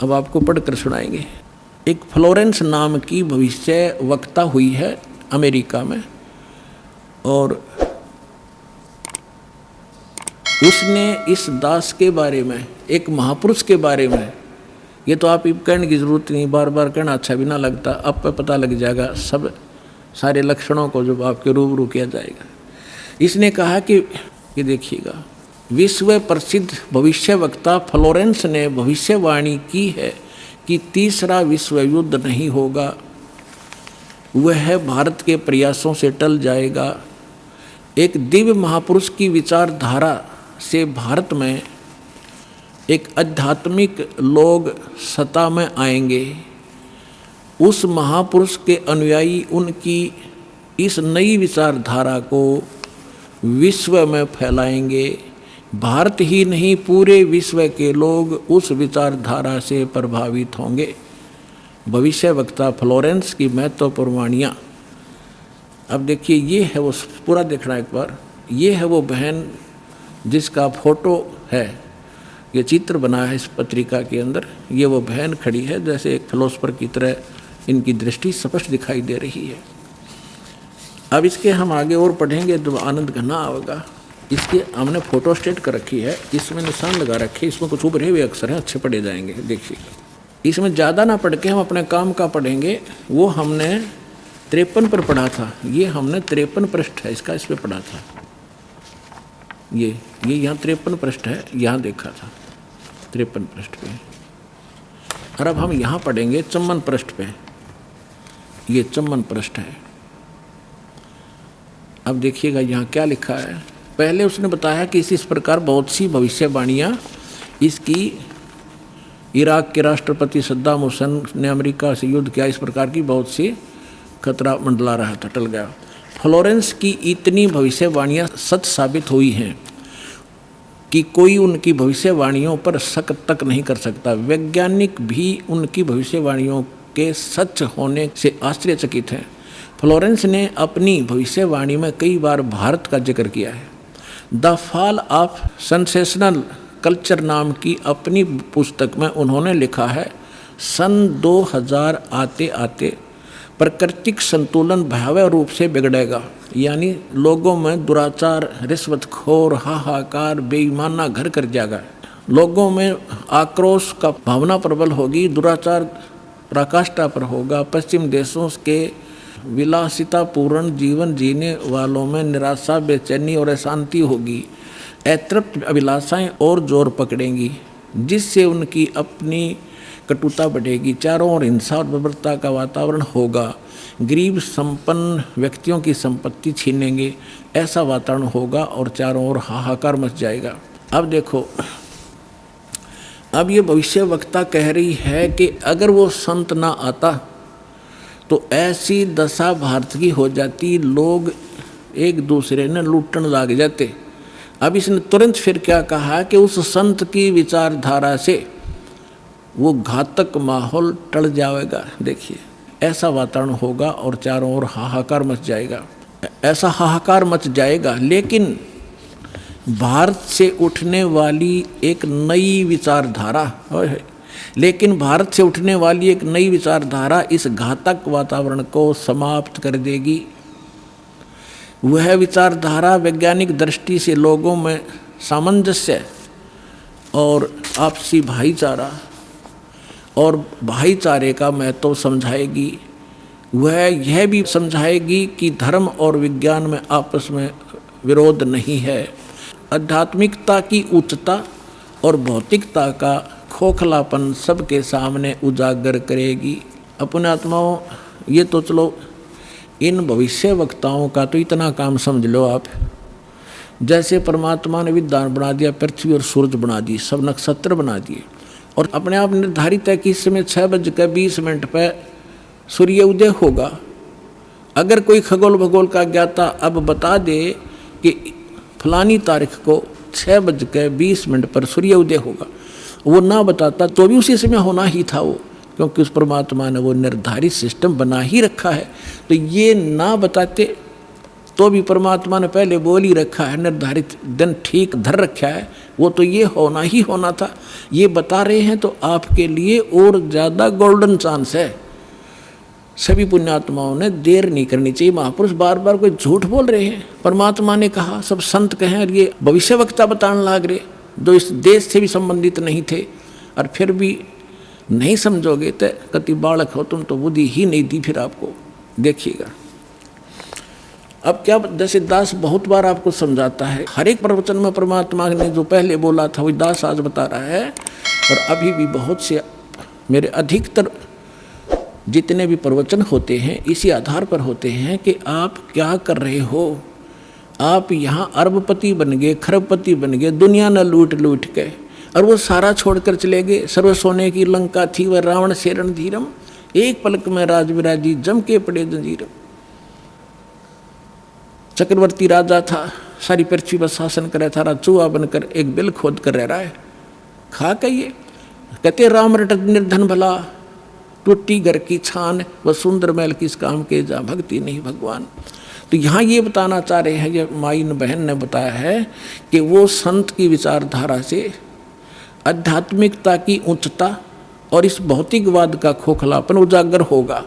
अब आपको पढ़कर सुनाएंगे। एक फ्लोरेंस नाम की भविष्य वक्ता हुई है अमेरिका में, और उसने इस दास के बारे में, एक महापुरुष के बारे में, ये तो आप कहने की जरूरत नहीं, बार बार कहना अच्छा भी ना लगता, अब पे पता लग जाएगा सब सारे लक्षणों को जब आपके रूबरू किया जाएगा। इसने कहा कि देखिएगा, विश्व प्रसिद्ध भविष्य वक्ता फ्लोरेंस ने भविष्यवाणी की है कि तीसरा विश्व युद्ध नहीं होगा, वह भारत के प्रयासों से टल जाएगा। एक दिव्य महापुरुष की विचारधारा से भारत में एक आध्यात्मिक लोग सत्ता में आएंगे। उस महापुरुष के अनुयायी उनकी इस नई विचारधारा को विश्व में फैलाएंगे। भारत ही नहीं, पूरे विश्व के लोग उस विचारधारा से प्रभावित होंगे। भविष्य वक्ता फ्लोरेंस की महत्वपूर्ण वाणियाँ। अब देखिए, ये है वो, पूरा देखना एक बार। ये है वो बहन जिसका फोटो है, ये चित्र बना है इस पत्रिका के अंदर। ये वो बहन खड़ी है, जैसे एक फिलोसफर की तरह इनकी दृष्टि स्पष्ट दिखाई दे रही है। अब इसके हम आगे और पढ़ेंगे तो आनंद घना आएगा। इसके हमने फोटो स्टेट कर रखी है, इसमें निशान लगा रखे, इसमें कुछ उभरे हुए अक्षर हैं, अच्छे पढ़े जाएंगे। देखिए, इसमें ज़्यादा ना पढ़ के हम अपने काम का पढ़ेंगे। वो हमने 53 पर पढ़ा था, ये हमने 53 पृष्ठ है इसका, इस पर पढ़ा था। ये यहाँ 53 पृष्ठ है, यहाँ देखा था 53 पृष्ठ पे। और अब हम यहाँ पढ़ेंगे 54 पृष्ठ पे। ये 54 पृष्ठ है। अब देखिएगा यहाँ क्या लिखा है। पहले उसने बताया कि इस प्रकार बहुत सी भविष्यवाणियाँ इसकी, इराक के राष्ट्रपति सद्दाम हुसैन ने अमेरिका से युद्ध किया, इस प्रकार की बहुत सी खतरा मंडला रहा था, टल गया। फ्लोरेंस की इतनी भविष्यवाणियाँ सच साबित हुई हैं कि कोई उनकी भविष्यवाणियों पर शक तक नहीं कर सकता। वैज्ञानिक भी उनकी भविष्यवाणियों के सच होने से आश्चर्यचकित हैं। फ्लोरेंस ने अपनी भविष्यवाणी में कई बार भारत का जिक्र किया है। The fall of sensational culture नाम की अपनी पुस्तक में उन्होंने लिखा है, सन 2000 आते आते प्राकृतिक संतुलन भयावह रूप से बिगड़ेगा, यानी लोगों में दुराचार, रिश्वतखोर, हाहाकार, बेईमाना घर कर जाएगा। लोगों में आक्रोश का भावना प्रबल होगी, दुराचार पराकाष्ठा पर होगा। पश्चिम देशों के विलासितापूर्ण जीवन जीने वालों में निराशा, बेचैनी और अशांति होगी। अतृप्त अभिलाषाएं और जोर पकड़ेंगी, जिससे उनकी अपनी कटुता बढ़ेगी। चारों ओर हिंसा और बर्बरता का वातावरण होगा। गरीब संपन्न व्यक्तियों की संपत्ति छीनेंगे, ऐसा वातावरण होगा और चारों ओर हाहाकार मच जाएगा। अब देखो, अब ये भविष्यवक्ता कह रही है कि अगर वो संत ना आता तो ऐसी दशा भारत की हो जाती, लोग एक दूसरे ने लूटने लग जाते। अब इसने तुरंत फिर क्या कहा कि उस संत की विचारधारा से वो घातक माहौल टल जाएगा। देखिए, ऐसा वातावरण होगा और चारों ओर हाहाकार मच जाएगा, ऐसा हाहाकार मच जाएगा। लेकिन भारत से उठने वाली एक नई विचारधारा भारत से उठने वाली एक नई विचारधारा इस घातक वातावरण को समाप्त कर देगी। वह विचारधारा वैज्ञानिक दृष्टि से लोगों में सामंजस्य और आपसी भाईचारा और भाईचारे का महत्व समझाएगी। वह यह भी समझाएगी कि धर्म और विज्ञान में आपस में विरोध नहीं है। आध्यात्मिकता की उच्चता और भौतिकता का खोखलापन सबके सामने उजागर करेगी। अपने आत्माओं, ये तो चलो इन भविष्य वक्ताओं का तो इतना काम समझ लो आप, जैसे परमात्मा ने विद्वान बना दिया, पृथ्वी और सूरज बना दी, सब नक्षत्र बना दिए और अपने आप निर्धारित है कि इस समय 6:20 पर सूर्य उदय होगा। अगर कोई खगोल भगोल का ज्ञाता अब बता दे कि फलानी तारीख को 6:20 पर सूर्य उदय होगा, वो ना बताता तो भी उसी समय होना ही था वो, क्योंकि उस परमात्मा ने वो निर्धारित सिस्टम बना ही रखा है। तो ये ना बताते तो भी परमात्मा ने पहले बोल ही रखा है, निर्धारित दिन ठीक धर रखा है, वो तो ये होना ही होना था। ये बता रहे हैं तो आपके लिए और ज़्यादा गोल्डन चांस है। सभी पुण्यात्माओं ने देर नहीं करनी चाहिए। महापुरुष बार बार कोई झूठ बोल रहे हैं, परमात्मा ने कहा, सब संत कहें, और ये भविष्यवक्ता बताने लग रहे जो इस देश से भी संबंधित नहीं थे, और फिर भी नहीं समझोगे तो कति बालक हो तुम, तो बुद्धि ही नहीं दी फिर आपको। देखिएगा अब क्या, जैसे दास बहुत बार आपको समझाता है, हर एक प्रवचन में परमात्मा ने जो पहले बोला था वही दास आज बता रहा है। और अभी भी बहुत से मेरे अधिकतर जितने भी प्रवचन होते हैं इसी आधार पर होते हैं कि आप क्या कर रहे हो। आप यहाँ अरबपति बन गए, खरबपति बन गए, दुनिया न लूट लूट के, और वो सारा छोड़कर चले गए। सर्व सोने की लंका थी वह रावण से रणधीरम, एक पलक में राज विराजी जम के पड़े जंजीरम। चक्रवर्ती राजा था, सारी पृथ्वी पर शासन करे था, चूहा बनकर एक बिल खोद कर रह रहा है। खा कहिए, कहते राम रट निर्धन भला, टूटी घर की छान, वह सुंदर महल किस काम के, जा भक्ति नहीं भगवान। तो यहाँ ये बताना चाह रहे हैं, ये माई बहन ने बताया है कि वो संत की विचारधारा से आध्यात्मिकता की उच्चता और इस भौतिकवाद का खोखलापन उजागर होगा।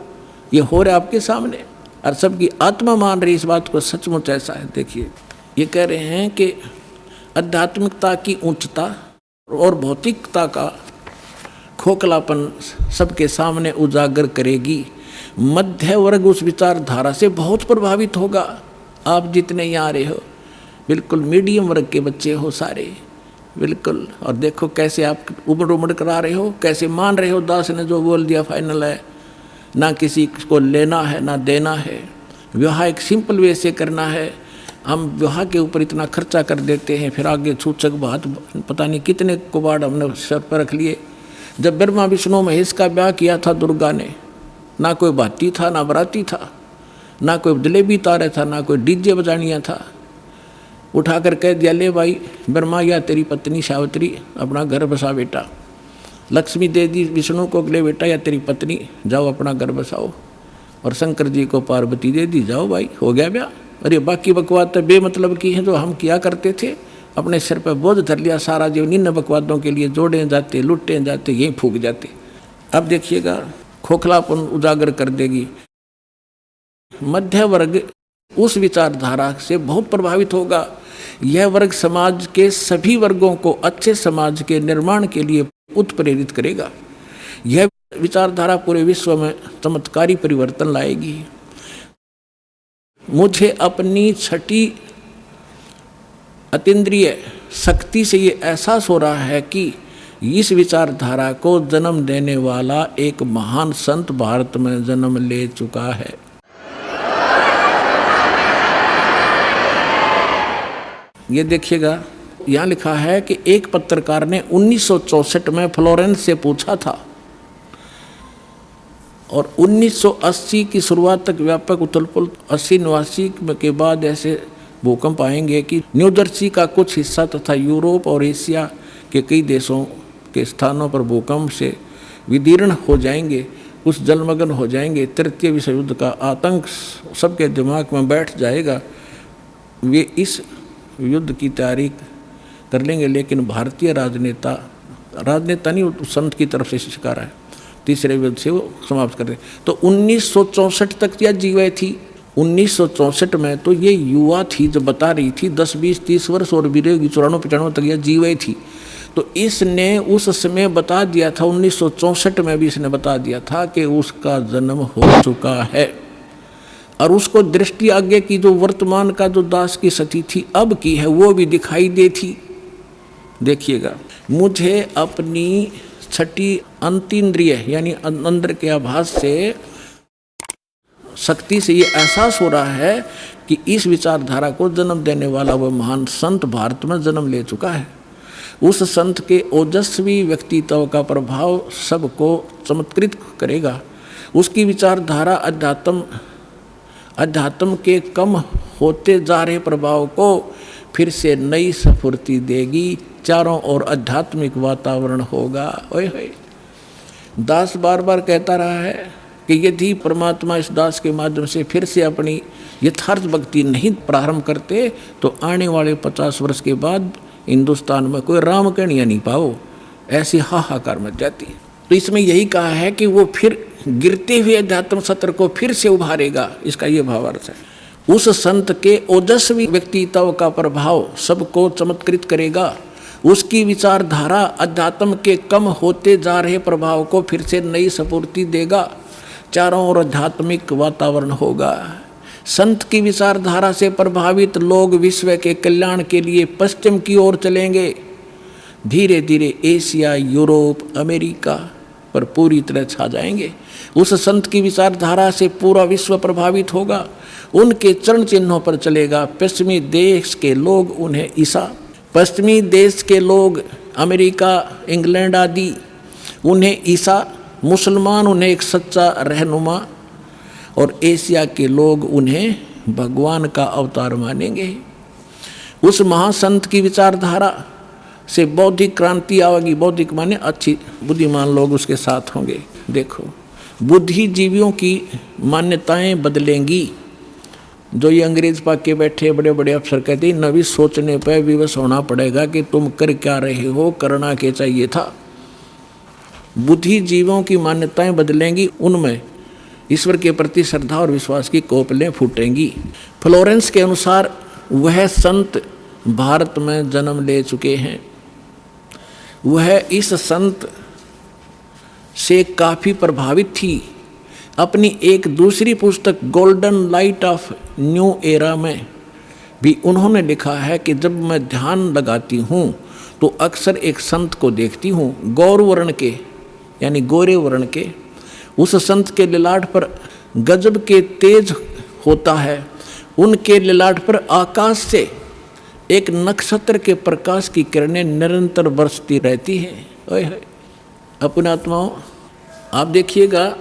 ये हो रहा है आपके सामने, और सबकी आत्मा मान रही इस बात को, सचमुच ऐसा है। देखिए, ये कह रहे हैं कि आध्यात्मिकता की उच्चता और भौतिकता का खोखलापन सबके सामने उजागर करेगी। मध्य वर्ग उस विचारधारा से बहुत प्रभावित होगा। आप जितने यहाँ आ रहे हो बिल्कुल मीडियम वर्ग के बच्चे हो सारे, बिल्कुल। और देखो कैसे आप उमड़ उमड़ कर आ रहे हो, कैसे मान रहे हो दास ने जो बोल दिया फाइनल है, ना किसी को लेना है ना देना है। विवाह एक सिंपल वे से करना है। हम विवाह के ऊपर इतना खर्चा कर देते हैं, फिर आगे छूचक बात, पता नहीं कितने कुबाड़ हमने सर पर रख लिए। जब ब्रह्मा विष्णु महेश का ब्याह किया था दुर्गा ने, ना कोई भाती था ना बराती था, ना कोई जलेबी तारे था, ना कोई डीजे बजानिया था। उठाकर कह दिया, ले भाई ब्रह्मा या तेरी पत्नी सावित्री अपना घर बसा बेटा। लक्ष्मी दे दी विष्णु को, ले बेटा या तेरी पत्नी जाओ अपना घर बसाओ। और शंकर जी को पार्वती दे दी, जाओ भाई हो गया ब्याह। अरे बाकी बकवाद तो बेमतलब की हैं जो हम किया करते थे, अपने सिर पर बोझ धर लिया, सारा जीवन इन बकवादों के लिए जोड़े जाते, लुटे जाते, यहीं फूक जाते। अब देखिएगा खोखलापन उजागर कर देगी। मध्य वर्ग उस विचारधारा से बहुत प्रभावित होगा। यह वर्ग समाज के सभी वर्गों को अच्छे समाज के निर्माण के लिए उत्प्रेरित करेगा। यह विचारधारा पूरे विश्व में चमत्कारी परिवर्तन लाएगी। मुझे अपनी छठी अतीन्द्रिय शक्ति से ये एहसास हो रहा है कि इस विचारधारा को जन्म देने वाला एक महान संत भारत में जन्म ले चुका है। ये देखिएगा, यहाँ लिखा है कि एक पत्रकार ने 1964 में फ्लोरेंस से पूछा था और 1980 की शुरुआत तक व्यापक उथल-पुथल 80-89 के बाद ऐसे भूकंप आएंगे कि न्यू जर्सी का कुछ हिस्सा तथा यूरोप और एशिया के कई देशों के स्थानों पर भूकंप से विदीर्ण हो जाएंगे, कुछ जलमग्न हो जाएंगे। तृतीय विश्व युद्ध का आतंक सबके दिमाग में बैठ जाएगा। वे इस युद्ध की तैयारी कर लेंगे, लेकिन भारतीय राजनेता नहीं, संत की तरफ से शिकार है, तीसरे युद्ध से वो समाप्त कर दे। तो 1964 तक यह जीवे थी। 1964 में तो ये युवा थी जो बता रही थी, 10, 20, 30 वर्ष और बीरेगी 94-95 तक यह जीवे थी। तो इसने उस समय बता दिया था, 1964 में भी इसने बता दिया था कि उसका जन्म हो चुका है। और उसको दृष्टि आगे की जो वर्तमान का जो दास की सती थी अब की है वो भी दिखाई देती। देखिएगा, मुझे अपनी छठी अंतीन्द्रिय यानी अंदर के आभास से शक्ति से ये एहसास हो रहा है कि इस विचारधारा को जन्म देने वाला वह महान संत भारत में जन्म ले चुका है। उस संत के ओजस्वी व्यक्तित्व का प्रभाव सबको चमत्कृत करेगा। उसकी विचारधारा अध्यात्म के कम होते जा रहे प्रभाव को फिर से नई स्फूर्ति देगी। चारों ओर आध्यात्मिक वातावरण होगा। ओए होए, दास बार बार कहता रहा है कि यदि परमात्मा इस दास के माध्यम से फिर से अपनी यथार्थ भक्ति नहीं प्रारंभ करते तो आने वाले 50 वर्ष के बाद हिंदुस्तान में कोई राम कहानियाँ नहीं पाओ, ऐसी हाहाकार मच जाती। तो इसमें यही कहा है कि वो फिर गिरते हुए अध्यात्म सत्र को फिर से उभारेगा, इसका ये भावार्थ है। उस संत के ओजस्वी व्यक्तित्व का प्रभाव सबको चमत्कृत करेगा। उसकी विचारधारा अध्यात्म के कम होते जा रहे प्रभाव को फिर से नई स्फूर्ति देगा। चारों ओर आध्यात्मिक वातावरण होगा। संत की विचारधारा से प्रभावित लोग विश्व के कल्याण के लिए पश्चिम की ओर चलेंगे। धीरे धीरे एशिया, यूरोप, अमेरिका पर पूरी तरह छा जाएंगे। उस संत की विचारधारा से पूरा विश्व प्रभावित होगा। उनके चरण चिन्हों पर चलेगा। पश्चिमी देश के लोग उन्हें पश्चिमी देश के लोग अमेरिका, इंग्लैंड आदि उन्हें ईसा, मुसलमान उन्हें एक सच्चा रहनुमा और एशिया के लोग उन्हें भगवान का अवतार मानेंगे। उस महासंत की विचारधारा से बौद्धिक क्रांति आएगी। बौद्धिक माने अच्छी बुद्धिमान लोग उसके साथ होंगे। देखो, बुद्धिजीवियों की मान्यताएं बदलेंगी। जो ये अंग्रेज पाक के बैठे बड़े बड़े अफसर कहते हैं नवी सोचने पर विवश होना पड़ेगा कि तुम कर क्या रहे हो, करना क्या चाहिए था। बुद्धिजीवियों की मान्यताएं बदलेंगी, उनमें ईश्वर के प्रति श्रद्धा और विश्वास की कोपलें फूटेंगी। फ्लोरेंस के अनुसार वह संत भारत में जन्म ले चुके हैं। वह इस संत से काफ़ी प्रभावित थी। अपनी एक दूसरी पुस्तक golden light of new era में भी उन्होंने लिखा है कि जब मैं ध्यान लगाती हूँ तो अक्सर एक संत को देखती हूँ, गौर वर्ण के यानी गोरे वर्ण के। उस संत के ललाट पर गजब के तेज होता है। उनके ललाट पर आकाश से एक नक्षत्र के प्रकाश की किरणें निरंतर बरसती रहती हैं। ओए अपने आत्माओं, आप देखिएगा,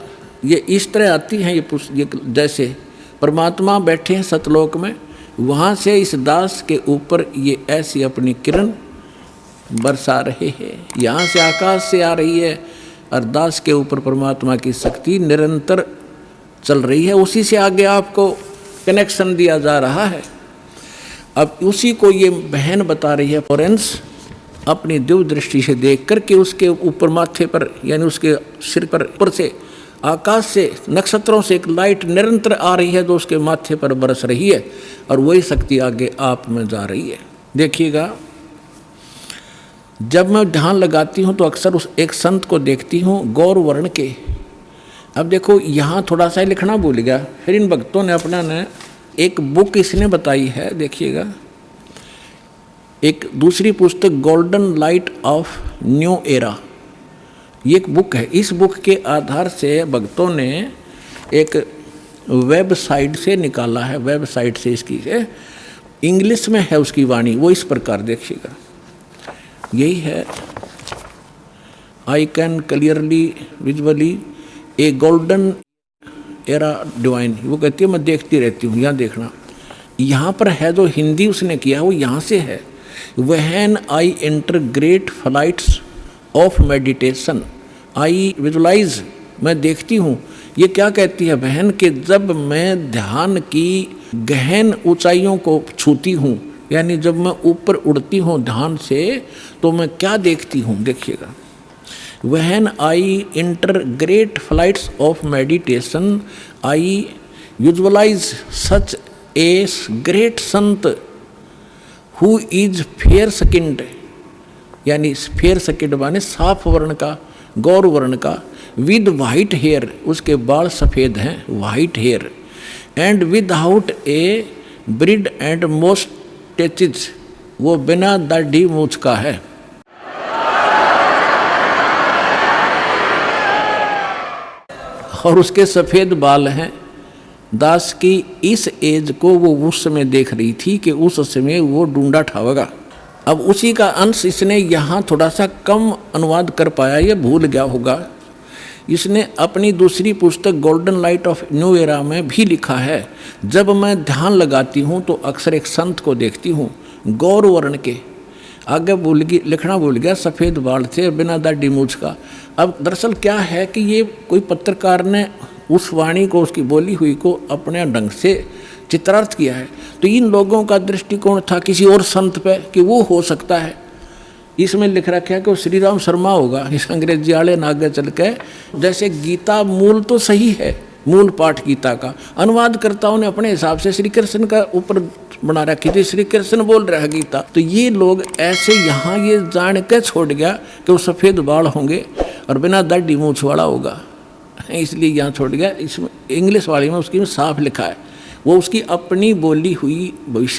ये इस तरह आती हैं ये जैसे परमात्मा बैठे हैं सतलोक में, वहाँ से इस दास के ऊपर ये ऐसी अपनी किरण बरसा रहे हैं। यहाँ से आकाश से आ रही है और दास के ऊपर परमात्मा की शक्ति निरंतर चल रही है। उसी से आगे आपको कनेक्शन दिया जा रहा है। अब उसी को ये बहन बता रही है फ्लोरेंस अपनी दिव्य दृष्टि से देख करके उसके ऊपर माथे पर यानी उसके सिर पर ऊपर से आकाश से नक्षत्रों से एक लाइट निरंतर आ रही है जो उसके माथे पर बरस रही है और वही शक्ति आगे आप में जा रही है। देखिएगा, जब मैं ध्यान लगाती हूँ तो अक्सर उस एक संत को देखती हूँ गौर वर्ण के। अब देखो यहाँ थोड़ा सा लिखना भूल गया, फिर इन भक्तों ने अपना ने एक बुक इसने बताई है। देखिएगा, एक दूसरी पुस्तक golden light of new era, ये एक बुक है। इस बुक के आधार से भक्तों ने एक वेबसाइट से निकाला है, वेबसाइट से इसकी है, इंग्लिश में है उसकी वाणी। वो इस प्रकार देखिएगा, यही है, I can clearly visually A golden era divine. वो कहती है मैं देखती रहती हूँ, यहाँ देखना, यहाँ पर है जो हिंदी उसने किया है वो यहाँ से है। When I enter great flights of meditation I visualise, मैं देखती हूँ। ये क्या कहती है बहन कि जब मैं ध्यान की गहन ऊंचाइयों को छूती हूँ, यानी जब मैं ऊपर उड़ती हूँ ध्यान से, तो मैं क्या देखती हूँ। देखिएगा, when I enter great flights of meditation I visualise such a great saint who is fair skinned, यानी फेयर स्किन्ड माने साफ वर्ण का, गौर वर्ण का, विद वाइट हेयर, उसके बाल सफ़ेद हैं, white hair, and without a beard and moustaches, वो बिना दाढ़ी मूछ का है। और उसके सफ़ेद बाल हैं। दास की इस एज को वो उस समय देख रही थी कि उस समय वो ढूंढा ठावेगा। अब उसी का अंश इसने यहाँ थोड़ा सा कम अनुवाद कर पाया, ये भूल गया होगा। इसने अपनी दूसरी पुस्तक golden light of new era में भी लिखा है, जब मैं ध्यान लगाती हूँ तो अक्सर एक संत को देखती हूँ गौर वर्ण के, आगे लिखना भूल गया, सफ़ेद बाल थे, बिना दाढ़ी मूछ का। अब दरअसल क्या है कि ये कोई पत्रकार ने उस वाणी को, उसकी बोली हुई को अपने ढंग से चित्रार्थ किया है। तो इन लोगों का दृष्टिकोण था किसी और संत पे कि वो हो सकता है। इसमें लिख रखा है कि वो श्री राम शर्मा होगा। इस अंग्रेजी वाले ने आगे चल के, जैसे गीता मूल तो सही है, मूल पाठ गीता का, अनुवादकर्ताओं ने अपने हिसाब से श्री कृष्ण का ऊपर बना रखी थी, श्री कृष्ण बोल रहा है गीता। तो ये लोग ऐसे यहाँ ये जान के छोड़ गया कि वो सफ़ेद बाल होंगे और बिना दाढ़ी मूछ वाला होगा, इसलिए यहाँ छोड़ गया। इसमें इंग्लिश वाले में उसकी में साफ लिखा है, वो उसकी अपनी बोली हुई भविष्य